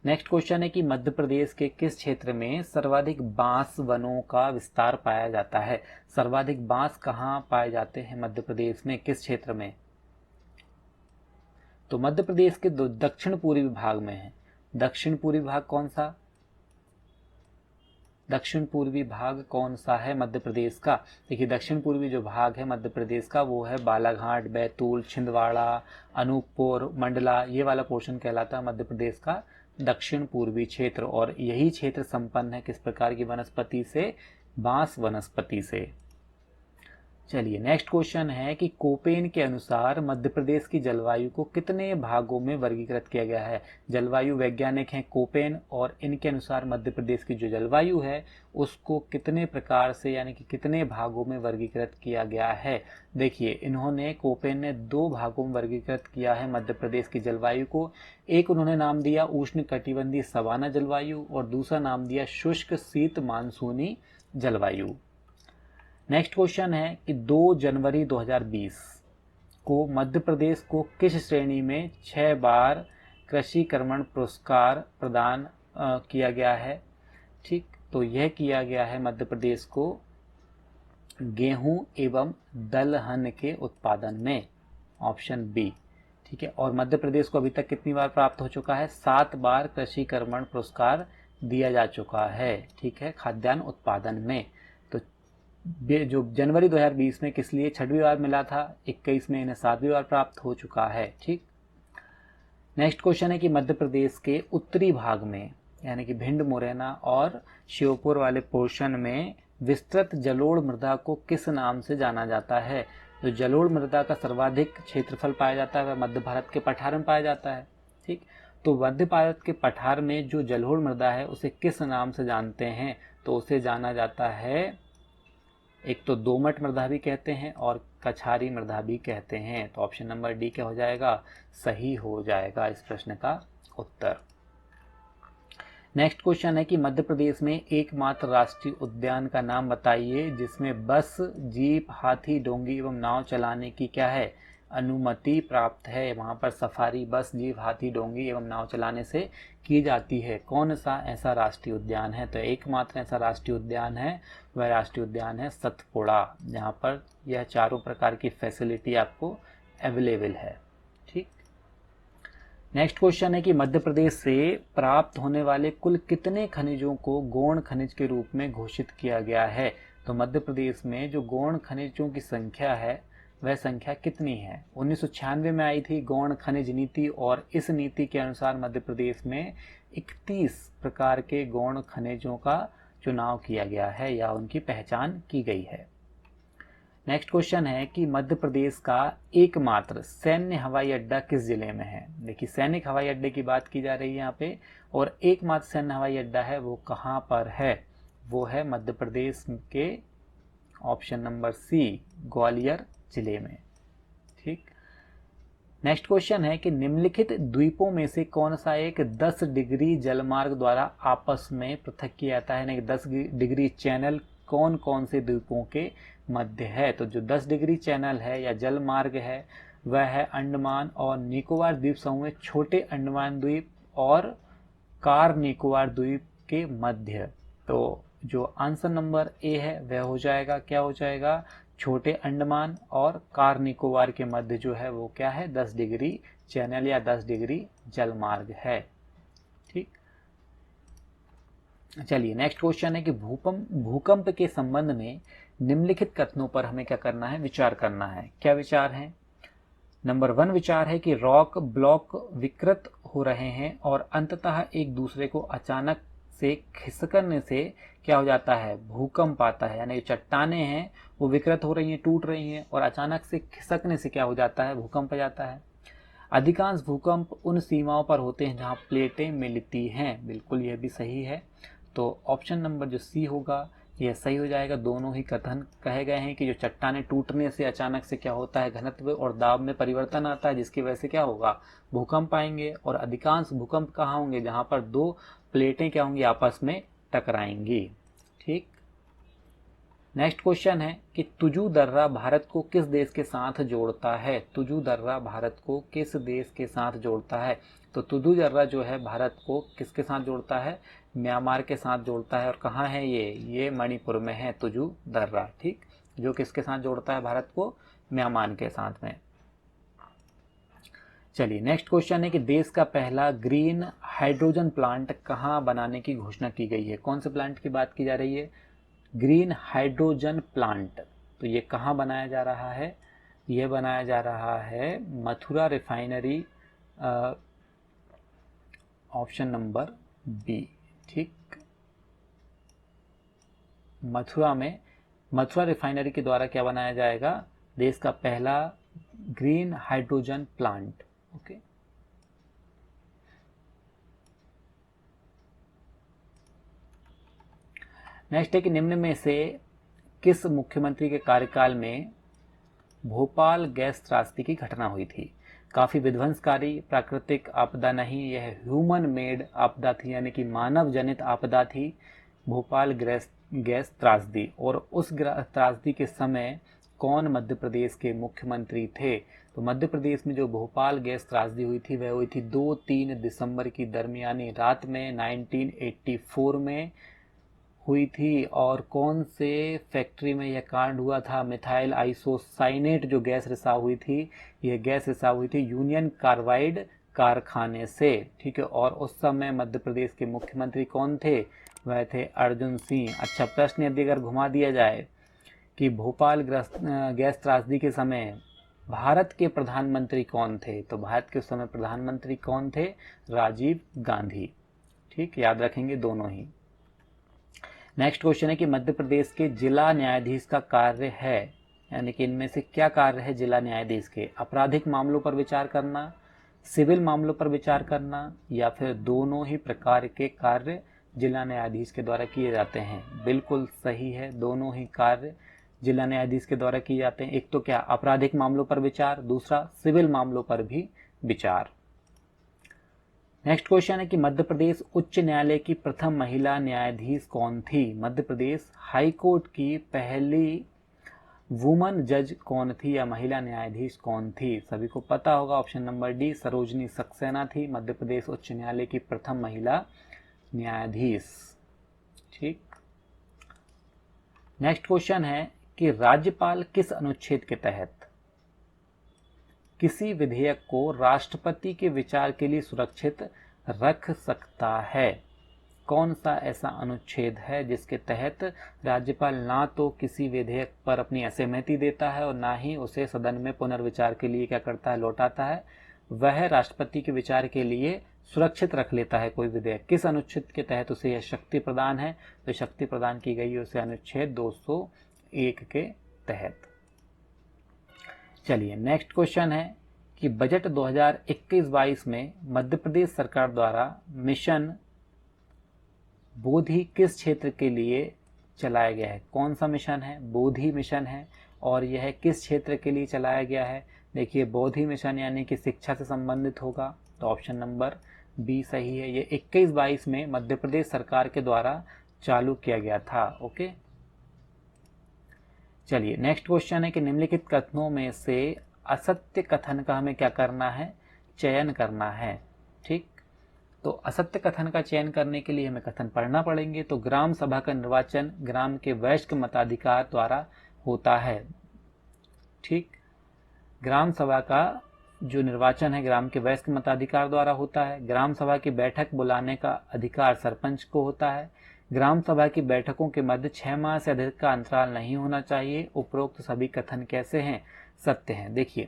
नेक्स्ट क्वेश्चन है कि मध्य प्रदेश के किस क्षेत्र में सर्वाधिक बांस वनों का विस्तार पाया जाता है। सर्वाधिक बांस कहाँ पाए जाते हैं मध्य प्रदेश में, किस क्षेत्र में। तो मध्य प्रदेश के दक्षिण पूर्वी भाग में है। दक्षिण पूर्वी भाग कौन सा, दक्षिण पूर्वी भाग कौन सा है मध्य प्रदेश का। देखिए दक्षिण पूर्वी जो भाग है मध्य प्रदेश का वो है बालाघाट, बैतूल, छिंदवाड़ा, अनूपपुर, मंडला, ये वाला पोर्शन कहलाता है मध्य प्रदेश का दक्षिण पूर्वी क्षेत्र। और यही क्षेत्र संपन्न है किस प्रकार की वनस्पति से, बांस वनस्पति से। चलिए नेक्स्ट क्वेश्चन है कि कोपेन के अनुसार मध्य प्रदेश की जलवायु को कितने भागों में वर्गीकृत किया गया है। जलवायु वैज्ञानिक हैं कोपेन, और इनके अनुसार मध्य प्रदेश की जो जलवायु है उसको कितने प्रकार से यानी कि कितने भागों में वर्गीकृत किया गया है। देखिए इन्होंने, कोपेन ने 2 भागों में वर्गीकृत किया है मध्य प्रदेश की जलवायु को। एक उन्होंने नाम दिया उष्ण कटिबंधीय सवाना जलवायु और दूसरा नाम दिया शुष्क शीत मानसूनी जलवायु। नेक्स्ट क्वेश्चन है कि 2 जनवरी 2020 को मध्य प्रदेश को किस श्रेणी में 6 बार कृषि कर्मण पुरस्कार प्रदान किया गया है। ठीक, तो यह किया गया है मध्य प्रदेश को गेहूं एवं दलहन के उत्पादन में, ऑप्शन बी। ठीक है, और मध्य प्रदेश को अभी तक कितनी बार प्राप्त हो चुका है, 7 बार कृषि कर्मण पुरस्कार दिया जा चुका है। ठीक है, खाद्यान्न उत्पादन में। तो जो जनवरी 2020 में किस लिए 6वीं बार मिला था, 21 में इन्हें 7वीं बार प्राप्त हो चुका है। ठीक, नेक्स्ट क्वेश्चन है कि मध्य प्रदेश के उत्तरी भाग में यानी कि भिंड, मुरैना और श्योपुर वाले पोर्शन में विस्तृत जलोढ़ मृदा को किस नाम से जाना जाता है। जो जलोढ़ मृदा का सर्वाधिक क्षेत्रफल पाया जाता है वह मध्य भारत के पठार में पाया जाता है। ठीक, तो मध्य भारत के पठार में जो जलोढ़ मृदा है उसे किस नाम से जानते हैं, तो उसे जाना जाता है, एक तो दोमट मृदा भी कहते हैं और कछारी मृदा भी कहते हैं। तो ऑप्शन नंबर डी क्या हो जाएगा, सही हो जाएगा इस प्रश्न का उत्तर। नेक्स्ट क्वेश्चन है कि मध्य प्रदेश में एकमात्र राष्ट्रीय उद्यान का नाम बताइए जिसमें बस, जीप, हाथी, डोंगी एवं नाव चलाने की क्या है, अनुमति प्राप्त है। वहाँ पर सफारी, बस, जीप, हाथी, डोंगी एवं नाव चलाने से की जाती है। कौन सा ऐसा राष्ट्रीय उद्यान है? तो एकमात्र ऐसा राष्ट्रीय उद्यान है, वह राष्ट्रीय उद्यान है सतपुड़ा, जहाँ पर यह चारों प्रकार की फैसिलिटी आपको अवेलेबल है। ठीक। नेक्स्ट क्वेश्चन है कि मध्य प्रदेश से प्राप्त होने वाले कुल कितने खनिजों को गौण खनिज के रूप में घोषित किया गया है? तो मध्य प्रदेश में जो गौण खनिजों की संख्या है वह संख्या कितनी है? 1996 में आई थी गौण खनिज नीति और इस नीति के अनुसार मध्य प्रदेश में 31 प्रकार के गौण खनिजों का चुनाव किया गया है या उनकी पहचान की गई है। नेक्स्ट क्वेश्चन है कि मध्य प्रदेश का एकमात्र सैन्य हवाई अड्डा किस जिले में है? देखिए, सैनिक हवाई अड्डे की बात की जा रही है यहाँ पे, और एकमात्र सैन्य हवाई अड्डा है वो कहाँ पर है? वो है मध्य प्रदेश के ऑप्शन नंबर सी, ग्वालियर जिले में। ठीक। नेक्स्ट क्वेश्चन है कि निम्नलिखित द्वीपों में से कौन सा एक 10 डिग्री जलमार्ग द्वारा आपस में पृथक किया जाता है, यानी 10 डिग्री चैनल कौन कौन से द्वीपों के मध्य है? तो जो 10 डिग्री चैनल है या जल मार्ग है वह है अंडमान और निकोबार द्वीप समूह में छोटे अंडमान द्वीप और कार निकोबार द्वीप के मध्य। तो जो आंसर नंबर ए है वह हो जाएगा, क्या हो जाएगा, छोटे अंडमान और कार निकोबार के मध्य जो है वो क्या है, 10 डिग्री चैनल या 10 डिग्री जल मार्ग है। ठीक। चलिए, नेक्स्ट क्वेश्चन है कि भूकंप के संबंध में निम्नलिखित कथनों पर हमें क्या करना है, विचार करना है। क्या विचार है? नंबर 1 विचार है कि रॉक ब्लॉक विकृत हो रहे हैं और अंततः एक दूसरे को अचानक से खिसकने से क्या हो जाता है, भूकंप आता है। यानी चट्टानें हैं वो विकृत हो रही हैं, टूट रही हैं और अचानक से खिसकने से क्या हो जाता है, भूकंप आ जाता है। अधिकांश भूकंप उन सीमाओं पर होते हैं जहां प्लेटें मिलती हैं। बिल्कुल, यह भी सही है। तो ऑप्शन नंबर जो सी होगा यह सही हो जाएगा। दोनों ही कथन कहे गए हैं कि जो चट्टानें टूटने से अचानक से क्या होता है, घनत्व और दाब में परिवर्तन आता है, जिसकी वजह से क्या होगा, भूकंप आएंगे। और अधिकांश भूकंप कहाँ होंगे, जहां पर दो प्लेटें क्या होंगी, आपस में टकराएंगी। ठीक। नेक्स्ट क्वेश्चन है कि तुजू दर्रा भारत को किस देश के साथ जोड़ता है? तुजू दर्रा भारत को किस देश के साथ जोड़ता है? तो तुजू दर्रा जो है भारत को किसके साथ जोड़ता है, म्यांमार के साथ जोड़ता है। और कहाँ है ये मणिपुर में है तुजू दर्रा। ठीक। जो किसके साथ जोड़ता है भारत को, म्यांमार के साथ में। चलिए, नेक्स्ट क्वेश्चन है कि देश का पहला ग्रीन हाइड्रोजन प्लांट कहाँ बनाने की घोषणा की गई है? कौन से प्लांट की बात की जा रही है, ग्रीन हाइड्रोजन प्लांट। तो ये कहाँ बनाया जा रहा है, यह बनाया जा रहा है Mathura refinery, option number B. ठीक। मथुरा रिफाइनरी के द्वारा क्या बनाया जाएगा, देश का पहला green hydrogen plant. Okay. Next है कि निम्न में से किस मुख्यमंत्री के कार्यकाल में भोपाल गैस त्रासदी की घटना हुई थी? काफी विध्वंसकारी प्राकृतिक आपदा नहीं, यह ह्यूमन मेड आपदा थी, यानी कि मानव जनित आपदा थी भोपाल गैस त्रासदी। और उस त्रासदी के समय कौन मध्य प्रदेश के मुख्यमंत्री थे? तो मध्य प्रदेश में जो भोपाल गैस त्रासदी हुई थी वह हुई थी 2-3 दिसंबर की दरमियानी रात में 1984 में हुई थी। और कौन से फैक्ट्री में यह कांड हुआ था, मिथाइल आइसोसाइनेट जो गैस रिसाव हुई थी, यह गैस रिसाव हुई थी यूनियन कार्बाइड कारखाने से। ठीक है। और उस समय मध्य प्रदेश के मुख्यमंत्री कौन थे, वह थे अर्जुन सिंह। अच्छा, प्रश्न यदि अगर घुमा दिया जाए कि भोपाल गैस त्रासदी के समय भारत के प्रधानमंत्री कौन थे, तो भारत के उस समय प्रधानमंत्री कौन थे, राजीव गांधी। ठीक, याद रखेंगे दोनों ही। नेक्स्ट क्वेश्चन है कि मध्य प्रदेश के जिला न्यायाधीश का कार्य है, यानी कि इनमें से क्या कार्य है जिला न्यायाधीश के? आपराधिक मामलों पर विचार करना, सिविल मामलों पर विचार करना, या फिर दोनों ही प्रकार के कार्य जिला न्यायाधीश के द्वारा किए जाते हैं? बिल्कुल सही है, दोनों ही कार्य जिला न्यायाधीश के द्वारा किए जाते हैं। एक तो क्या, आपराधिक मामलों पर विचार, दूसरा सिविल मामलों पर भी विचार। नेक्स्ट क्वेश्चन है कि मध्य प्रदेश उच्च न्यायालय की प्रथम महिला न्यायाधीश कौन थी? मध्य प्रदेश हाई कोर्ट की पहली वुमन जज कौन थी या महिला न्यायाधीश कौन थी? सभी को पता होगा, option number D Sarojini Saxena थी मध्य प्रदेश उच्च न्यायालय की प्रथम महिला न्यायाधीश। ठीक। नेक्स्ट क्वेश्चन है कि राज्यपाल किस अनुच्छेद के तहत किसी विधेयक को राष्ट्रपति के विचार के लिए सुरक्षित रख सकता है? कौन सा ऐसा अनुच्छेद है जिसके तहत राज्यपाल ना तो किसी विधेयक पर अपनी असहमति देता है और ना ही उसे सदन में पुनर्विचार के लिए क्या करता है, लौटाता है, वह राष्ट्रपति के विचार के लिए सुरक्षित रख लेता है कोई विधेयक? किस अनुच्छेद के तहत उसे यह शक्ति प्रदान है? तो शक्ति प्रदान की गई है उसे अनुच्छेद 201 के तहत। चलिए नेक्स्ट क्वेश्चन है कि बजट 2021-22 में मध्य प्रदेश सरकार द्वारा मिशन बोधि किस क्षेत्र के लिए चलाया गया है? कौन सा मिशन है? बोधि मिशन है। और यह किस क्षेत्र के लिए चलाया गया है? देखिए बोधि मिशन यानी कि शिक्षा से संबंधित होगा, तो ऑप्शन नंबर बी सही है। ये 21-22 में मध्य प्रदेश सरकार के द्वारा चालू किया गया था। ओके, चलिए नेक्स्ट क्वेश्चन है कि निम्नलिखित कथनों में से असत्य कथन का हमें क्या करना है, चयन करना है। ठीक, तो असत्य कथन का चयन करने के लिए हमें कथन पढ़ना पड़ेंगे। तो ग्राम सभा का निर्वाचन ग्राम के वयस्क मताधिकार द्वारा होता है। ठीक, ग्राम सभा का जो निर्वाचन है ग्राम के वयस्क मताधिकार द्वारा होता है। ग्राम सभा की बैठक बुलाने का अधिकार सरपंच को होता है। ग्राम सभा की बैठकों के मध्य 6 माह से अधिक का अंतराल नहीं होना चाहिए। उपरोक्त सभी कथन कैसे हैं, सत्य हैं। देखिए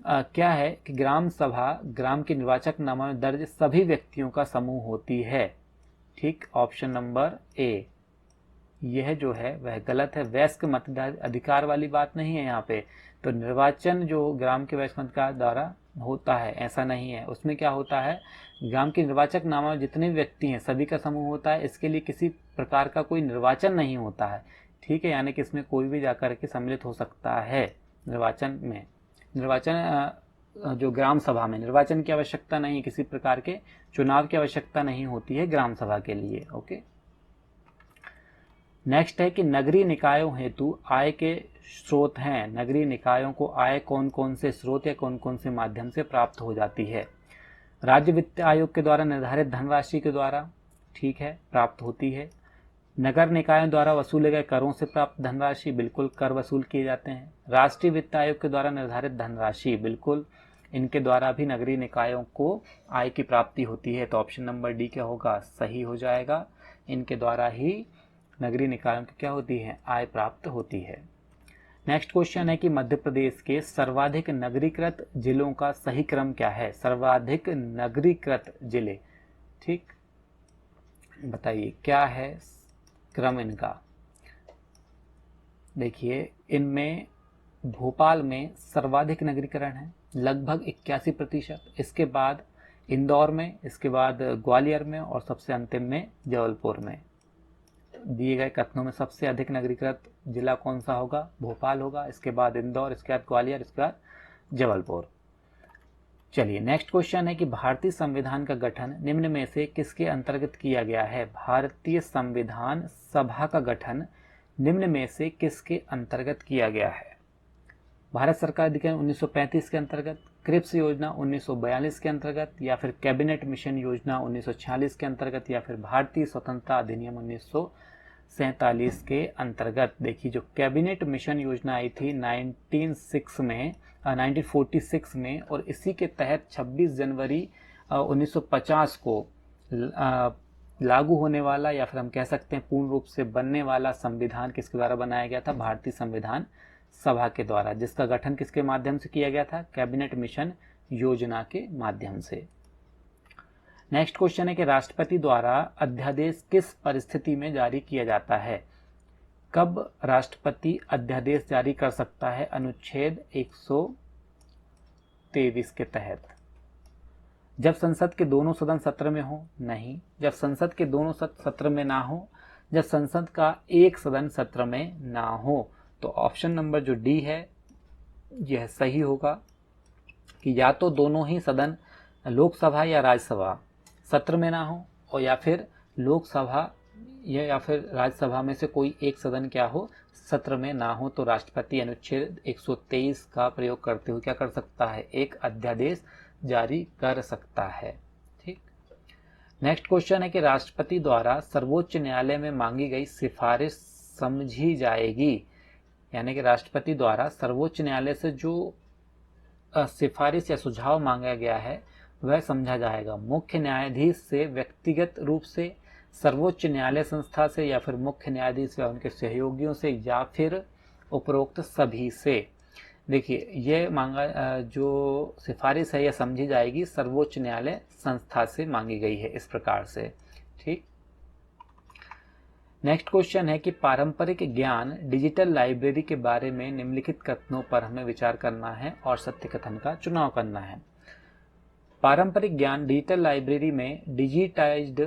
क्या है कि ग्राम सभा ग्राम के निर्वाचक नामा में दर्ज सभी व्यक्तियों का समूह होती है। ठीक, ऑप्शन नंबर ए यह जो है वह गलत है। वयस्क मताधिकार वाली बात नहीं है यहाँ पे। तो निर्वाचन जो ग्राम के वयस्क मताधिकार द्वारा होता है ऐसा नहीं है। उसमें क्या होता है, ग्राम के निर्वाचक नामा में जितने व्यक्ति हैं सभी का समूह होता है। इसके लिए किसी प्रकार का कोई निर्वाचन नहीं होता है। ठीक है, यानी कि इसमें कोई भी जाकर के सम्मिलित हो सकता है निर्वाचन में। निर्वाचन जो ग्राम सभा में निर्वाचन की आवश्यकता नहीं, किसी प्रकार के चुनाव की आवश्यकता नहीं होती है ग्राम सभा के लिए। ओके, नेक्स्ट है कि नगरीय निकायों हेतु आय के स्रोत हैं। नगरीय निकायों को आय कौन कौन से स्रोत या कौन कौन से माध्यम से प्राप्त हो जाती है? राज्य वित्त आयोग के द्वारा निर्धारित धनराशि के द्वारा, ठीक है, प्राप्त होती है। नगर निकायों द्वारा वसूले गए करों से प्राप्त धनराशि, बिल्कुल कर वसूल किए जाते हैं। राष्ट्रीय वित्त आयोग के द्वारा निर्धारित धनराशि, बिल्कुल इनके द्वारा भी नगरीय निकायों को आय की प्राप्ति होती है। तो ऑप्शन नंबर डी क्या होगा, सही हो जाएगा। इनके द्वारा ही नगरीय निकायों की क्या होती है, आय प्राप्त होती है। नेक्स्ट क्वेश्चन है कि मध्य प्रदेश के सर्वाधिक नगरीकृत जिलों का सही क्रम क्या है? सर्वाधिक नगरीकृत जिले, ठीक, बताइए क्या है क्रम इनका? देखिए इनमें भोपाल में सर्वाधिक नगरीकरण है लगभग 81%। इसके बाद इंदौर में, इसके बाद ग्वालियर में और सबसे अंतिम में जबलपुर में। दिए गए कथनों में सबसे अधिक नगरीकृत जिला कौन सा होगा? भोपाल होगा। इसके बाद इंदौर, इसके बाद ग्वालियर, इसके बाद जबलपुर। चलिए नेक्स्ट क्वेश्चन है कि भारतीय संविधान का गठन निम्न में से किसके अंतर्गत किया गया है? भारतीय संविधान सभा का गठन निम्न में से किसके अंतर्गत किया गया है? भारत सरकार अधिनियम 1935 के अंतर्गत, क्रिप्स योजना 1942 के अंतर्गत, या फिर कैबिनेट मिशन योजना 1946 के अंतर्गत, या फिर भारतीय स्वतंत्रता अधिनियम 1947 के अंतर्गत। देखिए जो कैबिनेट मिशन योजना आई थी 1946 में और इसी के तहत 26 जनवरी 1950 को लागू होने वाला या फिर हम कह सकते हैं पूर्ण रूप से बनने वाला संविधान किसके द्वारा बनाया गया था? भारतीय संविधान सभा के द्वारा, जिसका गठन किसके माध्यम से किया गया था? कैबिनेट मिशन योजना के माध्यम से। नेक्स्ट क्वेश्चन है कि राष्ट्रपति द्वारा अध्यादेश किस परिस्थिति में जारी किया जाता है? कब राष्ट्रपति अध्यादेश जारी कर सकता है? अनुच्छेद 123 के तहत। जब संसद के दोनों सदन सत्र में हो? नहीं। जब संसद के दोनों सत्र में ना हो? जब संसद का एक सदन सत्र में ना हो? तो ऑप्शन नंबर जो डी है यह सही होगा कि या तो दोनों ही सदन लोकसभा या राज्यसभा सत्र में ना हो, और या फिर लोकसभा या फिर राज्यसभा में से कोई एक सदन क्या हो, सत्र में ना हो, तो राष्ट्रपति अनुच्छेद 123 का प्रयोग करते हुए क्या कर सकता है, एक अध्यादेश जारी कर सकता है। ठीक। नेक्स्ट क्वेश्चन है कि राष्ट्रपति द्वारा सर्वोच्च न्यायालय में मांगी गई सिफारिश समझी जाएगी, यानी कि राष्ट्रपति द्वारा सर्वोच्च न्यायालय से जो सिफारिश या सुझाव मांगा गया है वह समझा जाएगा। मुख्य न्यायाधीश से व्यक्तिगत रूप से, सर्वोच्च न्यायालय संस्था से, या फिर मुख्य न्यायाधीश या उनके सहयोगियों से, या फिर उपरोक्त सभी से। देखिए ये मांगा जो सिफारिश है यह समझी जाएगी सर्वोच्च न्यायालय संस्था से मांगी गई है, इस प्रकार से। ठीक। नेक्स्ट क्वेश्चन है कि पारंपरिक ज्ञान डिजिटल लाइब्रेरी के बारे में निम्नलिखित कथनों पर हमें विचार करना है और सत्य कथन का चुनाव करना है। पारंपरिक ज्ञान डिजिटल लाइब्रेरी में डिजिटाइज्ड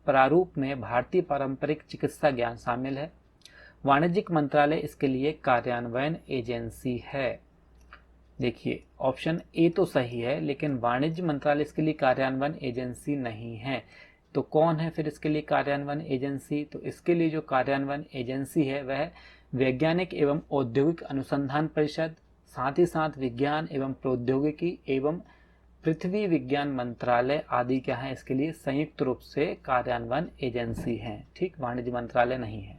प्रारूप में भारतीय पारंपरिक चिकित्सा ज्ञान शामिल है। वाणिज्यिक मंत्रालय इसके लिए कार्यान्वयन एजेंसी है। देखिए ऑप्शन ए तो सही है, लेकिन वाणिज्य मंत्रालय इसके लिए कार्यान्वयन एजेंसी नहीं है। तो कौन है फिर इसके लिए कार्यान्वयन एजेंसी? तो इसके लिए जो कार्यान्वयन एजेंसी है वह वैज्ञानिक एवं औद्योगिक अनुसंधान परिषद, साथ ही साथ विज्ञान एवं प्रौद्योगिकी एवं पृथ्वी विज्ञान मंत्रालय आदि क्या है, इसके लिए संयुक्त रूप से कार्यान्वयन एजेंसी है। ठीक, वाणिज्य मंत्रालय नहीं है।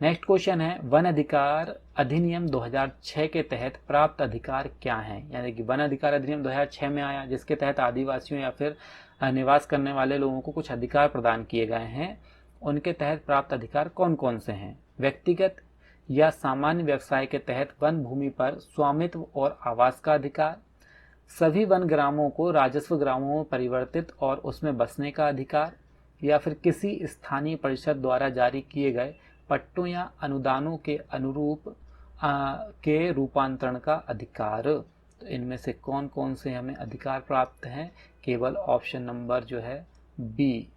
नेक्स्ट क्वेश्चन है वन अधिकार अधिनियम 2006 के तहत प्राप्त अधिकार क्या हैं? यानी कि वन अधिकार अधिनियम 2006 में आया, जिसके तहत आदिवासियों या फिर निवास करने वाले लोगों को कुछ अधिकार प्रदान किए गए हैं। उनके तहत प्राप्त अधिकार कौन कौन से हैं? व्यक्तिगत या सामान्य व्यवसाय के तहत वन भूमि पर स्वामित्व और आवास का अधिकार, सभी वन ग्रामों को राजस्व ग्रामों में परिवर्तित और उसमें बसने का अधिकार, या फिर किसी स्थानीय परिषद द्वारा जारी किए गए पट्टों या अनुदानों के अनुरूप के रूपांतरण का अधिकार। तो इनमें से कौन कौन से हमें अधिकार प्राप्त हैं? केवल ऑप्शन नंबर जो है बी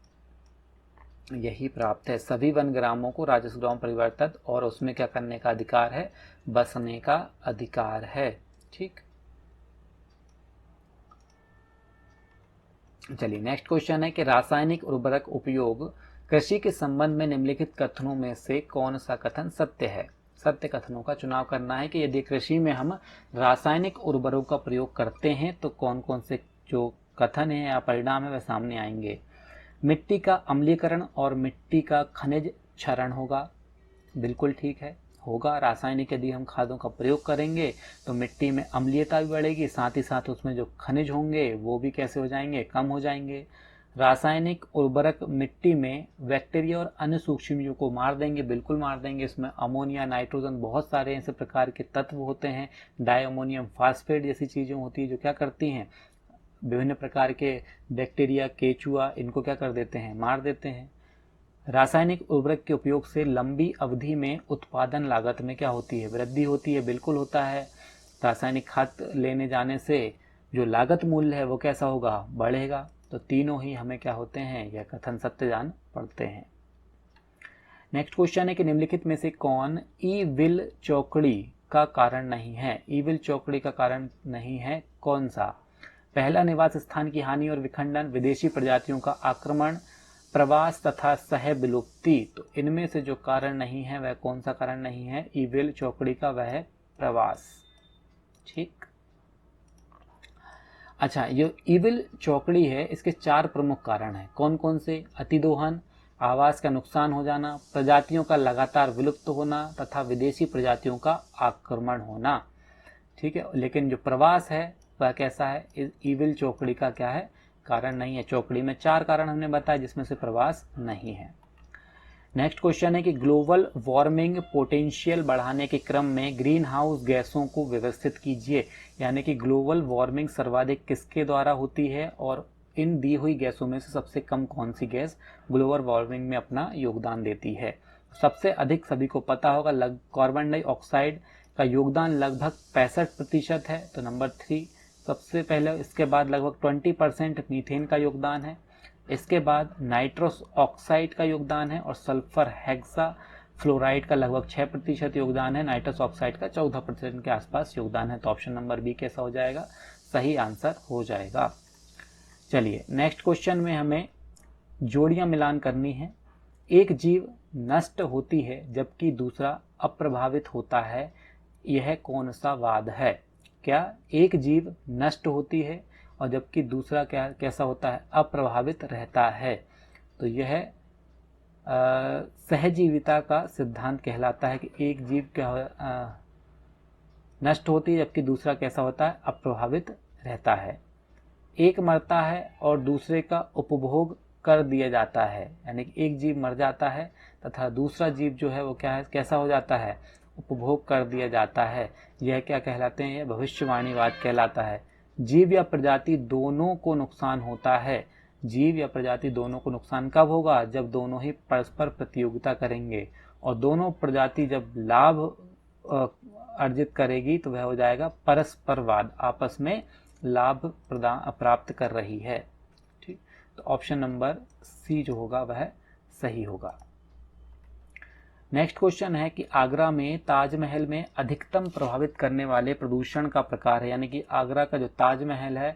यही प्राप्त है। सभी वन ग्रामों को राजस्व ग्राम परिवर्तित और उसमें क्या करने का अधिकार है? बसने का अधिकार है। ठीक, चलिए नेक्स्ट क्वेश्चन है कि रासायनिक उर्वरक उपयोग कृषि के संबंध में निम्नलिखित कथनों में से कौन सा कथन सत्य है? सत्य कथनों का चुनाव करना है कि यदि कृषि में हम रासायनिक उर्वरकों का प्रयोग करते हैं तो कौन कौन से जो कथन है या परिणाम है वह सामने आएंगे। मिट्टी का अम्लीकरण और मिट्टी का खनिज क्षरण होगा। बिल्कुल ठीक है, होगा। रासायनिक यदि हम खादों का प्रयोग करेंगे तो मिट्टी में अम्लीयता भी बढ़ेगी, साथ ही साथ उसमें जो खनिज होंगे वो भी कैसे हो जाएंगे? कम हो जाएंगे। रासायनिक उर्वरक मिट्टी में बैक्टीरिया और अन्य सूक्ष्मजीवों को मार देंगे, बिल्कुल मार देंगे। इसमें अमोनिया, नाइट्रोजन, बहुत सारे ऐसे प्रकार के तत्व होते हैं, डायअमोनियम फास्फेट जैसी चीज़ें होती है जो क्या करती हैं, विभिन्न प्रकार के बैक्टीरिया, केचुआ, इनको क्या कर देते हैं? मार देते हैं। रासायनिक उर्वरक के उपयोग से लंबी अवधि में उत्पादन लागत में क्या होती है? वृद्धि होती है, बिल्कुल होता है। रासायनिक खाद लेने जाने से जो लागत मूल्य है वो कैसा होगा? बढ़ेगा। तो तीनों ही हमें क्या होते हैं? यह कथन सत्य जान पड़ते हैं। नेक्स्ट क्वेश्चन है कि निम्नलिखित में से कौन ई विल चौकड़ी का कारण नहीं है? ई विल चौकड़ी का कारण नहीं है कौन सा? पहला, निवास स्थान की हानि और विखंडन, विदेशी प्रजातियों का आक्रमण, प्रवास तथा सह विलुप्ति। तो इनमें से जो कारण नहीं है वह कौन सा कारण नहीं है ई विल चौकड़ी का? वह है प्रवास। ठीक, अच्छा, ये ईविल चौकड़ी है, इसके 4 प्रमुख कारण हैं। कौन कौन से? अतिदोहन, आवास का नुकसान हो जाना, प्रजातियों का लगातार विलुप्त होना तथा विदेशी प्रजातियों का आक्रमण होना। ठीक है, लेकिन जो प्रवास है वह कैसा है? इस ईविल चौकड़ी का क्या है? कारण नहीं है। चौकड़ी में 4 कारण हमने बताया जिसमें से प्रवास नहीं है। नेक्स्ट क्वेश्चन है कि ग्लोबल वार्मिंग पोटेंशियल बढ़ाने के क्रम में ग्रीन हाउस गैसों को व्यवस्थित कीजिए। यानी कि ग्लोबल वार्मिंग सर्वाधिक किसके द्वारा होती है और इन दी हुई गैसों में से सबसे कम कौन सी गैस ग्लोबल वार्मिंग में अपना योगदान देती है? सबसे अधिक सभी को पता होगा कार्बन डाइऑक्साइड का योगदान लगभग 65% है, तो नंबर 3 सबसे पहले। इसके बाद लगभग 20% मीथेन का योगदान है। इसके बाद नाइट्रस ऑक्साइड का योगदान है और सल्फर हेक्सा फ्लोराइड का लगभग 6% योगदान है। नाइट्रस ऑक्साइड का 14% के आसपास योगदान है। तो ऑप्शन नंबर बी कैसा हो जाएगा? सही आंसर हो जाएगा। चलिए नेक्स्ट क्वेश्चन में हमें जोड़ियां मिलान करनी है। एक जीव नष्ट होती है जबकि दूसरा अप्रभावित होता है, यह कौन सा वाद है? क्या एक जीव नष्ट होती है और जबकि दूसरा कैसा होता है? अप्रभावित रहता है। तो यह सहजीविता का सिद्धांत कहलाता है कि एक जीव नष्ट होती है जबकि दूसरा कैसा होता है? अप्रभावित रहता है। एक मरता है और दूसरे का उपभोग कर दिया जाता है, यानी कि एक जीव मर जाता है तथा दूसरा जीव जो है वो कैसा हो जाता है? उपभोग कर दिया जाता है। यह क्या कहलाते हैं? यह भविष्यवाणीवाद कहलाता है। जीव या प्रजाति दोनों को नुकसान होता है। जीव या प्रजाति दोनों को नुकसान कब होगा? जब दोनों ही परस्पर प्रतियोगिता करेंगे, और दोनों प्रजाति जब लाभ अर्जित करेगी तो वह हो जाएगा परस्परवाद, आपस में लाभ प्राप्त कर रही है। ठीक, तो ऑप्शन नंबर सी जो होगा वह सही होगा। नेक्स्ट क्वेश्चन है कि आगरा में ताजमहल में अधिकतम प्रभावित करने वाले प्रदूषण का प्रकार है, यानी कि आगरा का जो ताजमहल है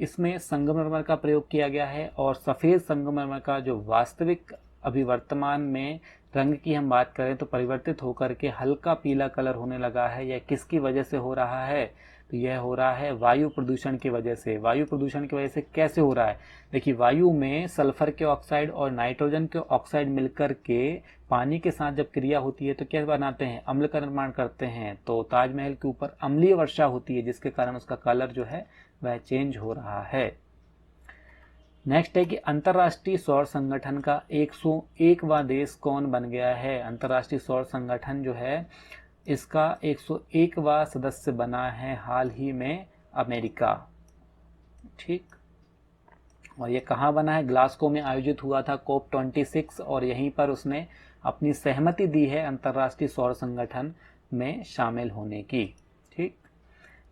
इसमें संगमरमर का प्रयोग किया गया है, और सफ़ेद संगमरमर का जो वास्तविक अभी वर्तमान में रंग की हम बात करें तो परिवर्तित होकर के हल्का पीला कलर होने लगा है। यह किसकी वजह से हो रहा है? तो यह हो रहा है वायु प्रदूषण की वजह से। वायु प्रदूषण की वजह से कैसे हो रहा है? देखिए, वायु में सल्फर के ऑक्साइड और नाइट्रोजन के ऑक्साइड मिलकर के पानी के साथ जब क्रिया होती है तो क्या बनाते हैं? अम्ल का निर्माण करते हैं। तो ताजमहल के ऊपर अम्लीय वर्षा होती है जिसके कारण उसका कलर जो है वह चेंज हो रहा है। नेक्स्ट है कि अंतर्राष्ट्रीय सौर संगठन का 101वां देश कौन बन गया है? अंतर्राष्ट्रीय सौर संगठन जो है इसका 101वां सदस्य बना है हाल ही में अमेरिका। ठीक, और ये कहाँ बना है? ग्लासगो में आयोजित हुआ था COP26, और यहीं पर उसने अपनी सहमति दी है अंतर्राष्ट्रीय सौर संगठन में शामिल होने की। ठीक,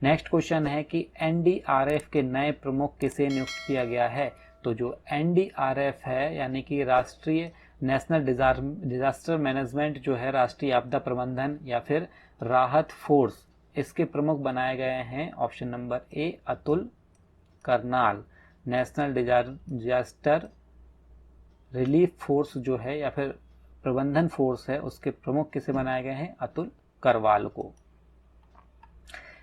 नेक्स्ट क्वेश्चन है कि NDRF के नए प्रमुख किसे नियुक्त किया गया है? तो जो NDRF है यानी कि राष्ट्रीय नेशनल डिजास्टर मैनेजमेंट जो है, राष्ट्रीय आपदा प्रबंधन या फिर राहत फोर्स, इसके प्रमुख बनाए गए हैं option number A Atul Karnal. National disaster relief force जो है या फिर प्रबंधन फोर्स है उसके प्रमुख किसे बनाए गए हैं? अतुल करवाल को।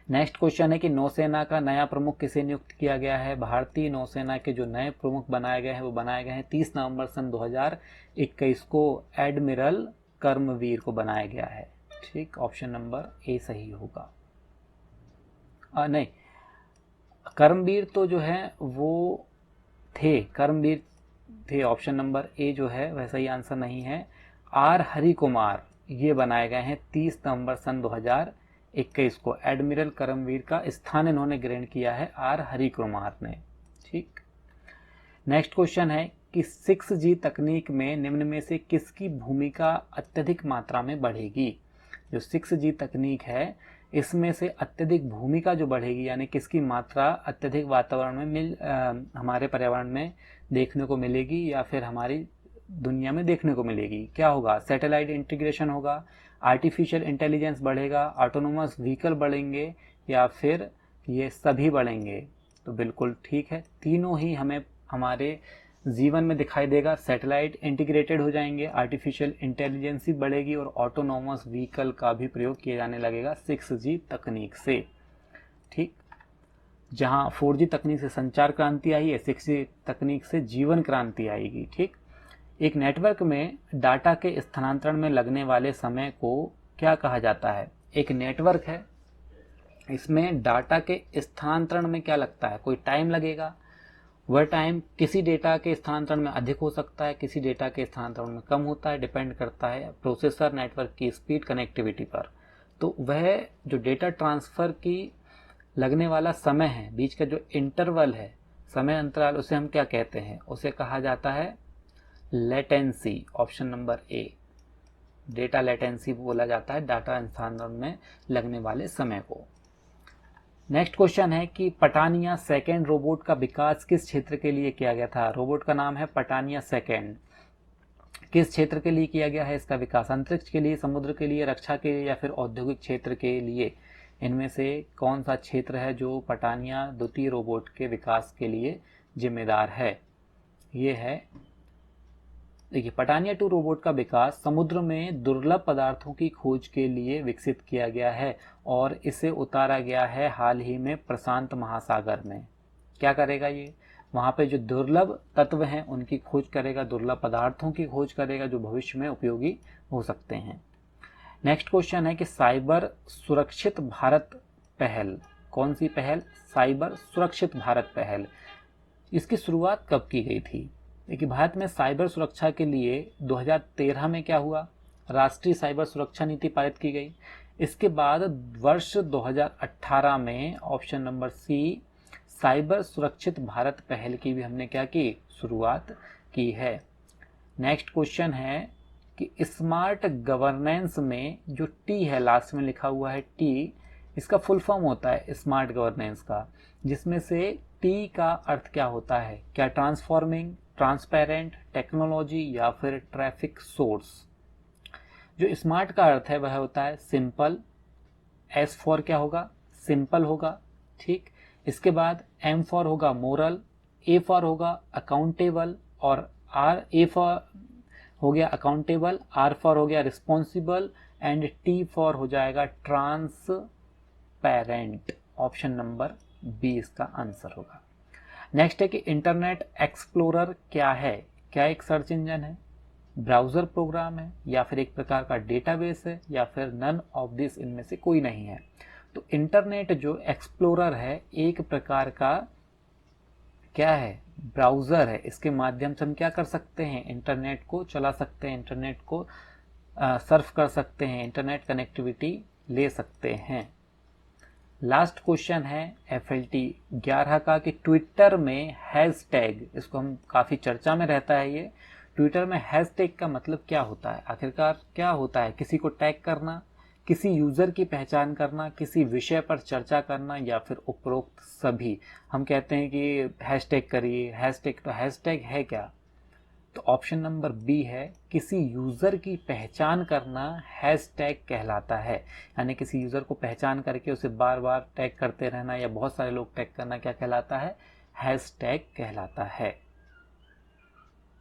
नेक्स्ट क्वेश्चन है कि नौसेना का नया प्रमुख किसे नियुक्त किया गया है? भारतीय नौसेना के जो नए प्रमुख बनाए गए हैं वो बनाए गए हैं 30 नवंबर सन 2021 को एडमिरल कर्मवीर को बनाया गया है। ठीक, ऑप्शन नंबर ए सही होगा। नहीं, कर्मवीर तो जो है वो थे, कर्मवीर थे, ऑप्शन नंबर ए जो है वह सही आंसर नहीं है। आर हरि कुमार ये बनाए गए हैं 30 नवंबर सन 2021 को। एडमिरल करमवीर का स्थान इन्होंने ग्रहण किया है आर हरि कुमार ने। ठीक, नेक्स्ट क्वेश्चन है कि 6G तकनीक में निम्न में से किसकी भूमिका अत्यधिक मात्रा में बढ़ेगी? जो 6G तकनीक है इसमें से अत्यधिक भूमिका जो बढ़ेगी, यानी किसकी मात्रा अत्यधिक वातावरण में हमारे पर्यावरण में देखने को मिलेगी या फिर हमारी दुनिया में देखने को मिलेगी? क्या होगा? सैटेलाइट इंटीग्रेशन होगा, आर्टिफिशियल इंटेलिजेंस बढ़ेगा, ऑटोनोमस व्हीकल बढ़ेंगे, या फिर ये सभी बढ़ेंगे? तो बिल्कुल ठीक है, तीनों ही हमें हमारे जीवन में दिखाई देगा। सैटेलाइट इंटीग्रेटेड हो जाएंगे, आर्टिफिशियल इंटेलिजेंस बढ़ेगी और ऑटोनोमस व्हीकल का भी प्रयोग किया जाने लगेगा 6G तकनीक से। ठीक, जहां 4G तकनीक से संचार क्रांति आई है, 6G तकनीक से जीवन क्रांति आएगी। ठीक, एक नेटवर्क में डाटा के स्थानांतरण में लगने वाले समय को क्या कहा जाता है? एक नेटवर्क है, इसमें डाटा के स्थानांतरण में क्या लगता है? कोई टाइम लगेगा। वह टाइम किसी डेटा के स्थानांतरण में अधिक हो सकता है, किसी डेटा के स्थानांतरण में कम होता है, डिपेंड करता है प्रोसेसर नेटवर्क की स्पीड, कनेक्टिविटी पर। तो वह जो डेटा ट्रांसफ़र की लगने वाला समय है, बीच का जो इंटरवल है, समय अंतराल, उसे हम क्या कहते हैं? उसे कहा जाता है latency. Option number A, data latency बोला जाता है डाटा स्थानांतरण में लगने वाले समय को। नेक्स्ट क्वेश्चन है कि पटानिया सेकेंड रोबोट का विकास किस क्षेत्र के लिए किया गया था? रोबोट का नाम है पटानिया सेकेंड। किस क्षेत्र के लिए किया गया है इसका विकास? अंतरिक्ष के लिए, समुद्र के लिए, रक्षा के लिए या फिर औद्योगिक क्षेत्र के लिए? इनमें से कौन सा क्षेत्र है जो पटानिया द्वितीय रोबोट के विकास के लिए जिम्मेदार है? ये है, देखिए, पटानिया 2 रोबोट का विकास समुद्र में दुर्लभ पदार्थों की खोज के लिए विकसित किया गया है और इसे उतारा गया है हाल ही में प्रशांत महासागर में। क्या करेगा ये? वहाँ पे जो दुर्लभ तत्व हैं उनकी खोज करेगा, दुर्लभ पदार्थों की खोज करेगा जो भविष्य में उपयोगी हो सकते हैं। नेक्स्ट क्वेश्चन है कि साइबर सुरक्षित भारत पहल, कौन सी पहल? साइबर सुरक्षित भारत पहल, इसकी शुरुआत कब की गई थी? देखिए, भारत में साइबर सुरक्षा के लिए 2013 में क्या हुआ? राष्ट्रीय साइबर सुरक्षा नीति पारित की गई। इसके बाद वर्ष 2018 में ऑप्शन नंबर सी, साइबर सुरक्षित भारत पहल की भी हमने क्या की? शुरुआत की है। नेक्स्ट क्वेश्चन है कि स्मार्ट गवर्नेंस में जो टी है, लास्ट में लिखा हुआ है टी, इसका फुल फॉर्म होता है स्मार्ट गवर्नेंस का, जिसमें से टी का अर्थ क्या होता है? क्या ट्रांसफॉर्मिंग, ट्रांसपेरेंट, टेक्नोलॉजी या फिर ट्रैफिक सोर्स? जो स्मार्ट का अर्थ है वह होता है सिंपल, एस फॉर क्या होगा? सिंपल होगा, ठीक। इसके बाद एम फॉर होगा मोरल, ए फॉर होगा अकाउंटेबल, और आर, ए फॉर हो गया अकाउंटेबल, आर फॉर हो गया रिस्पॉन्सिबल, एंड टी फॉर हो जाएगा ट्रांसपेरेंट। ऑप्शन नंबर बी इसका आंसर होगा। नेक्स्ट है कि इंटरनेट एक्सप्लोरर क्या है? क्या एक सर्च इंजन है, ब्राउजर प्रोग्राम है, या फिर एक प्रकार का डेटाबेस है, या फिर नन ऑफ दिस, इनमें से कोई नहीं है? तो इंटरनेट जो एक्सप्लोरर है एक प्रकार का क्या है? ब्राउजर है। इसके माध्यम से हम क्या कर सकते हैं? इंटरनेट को चला सकते हैं, इंटरनेट को सर्फ कर सकते हैं, इंटरनेट कनेक्टिविटी ले सकते हैं। लास्ट क्वेश्चन है FLT 11 का कि ट्विटर में हैशटैग, इसको हम काफ़ी चर्चा में रहता है ये, ट्विटर में हैशटैग का मतलब क्या होता है? आखिरकार क्या होता है? किसी को टैग करना, किसी यूज़र की पहचान करना, किसी विषय पर चर्चा करना, या फिर उपरोक्त सभी? हम कहते हैं कि हैशटैग करिए, हैशटैग, तो हैशटैग है क्या? तो ऑप्शन नंबर बी है, किसी यूज़र की पहचान करना हैशटैग कहलाता है। यानी किसी यूज़र को पहचान करके उसे बार बार टैग करते रहना या बहुत सारे लोग टैग करना क्या कहलाता है? हैशटैग कहलाता है।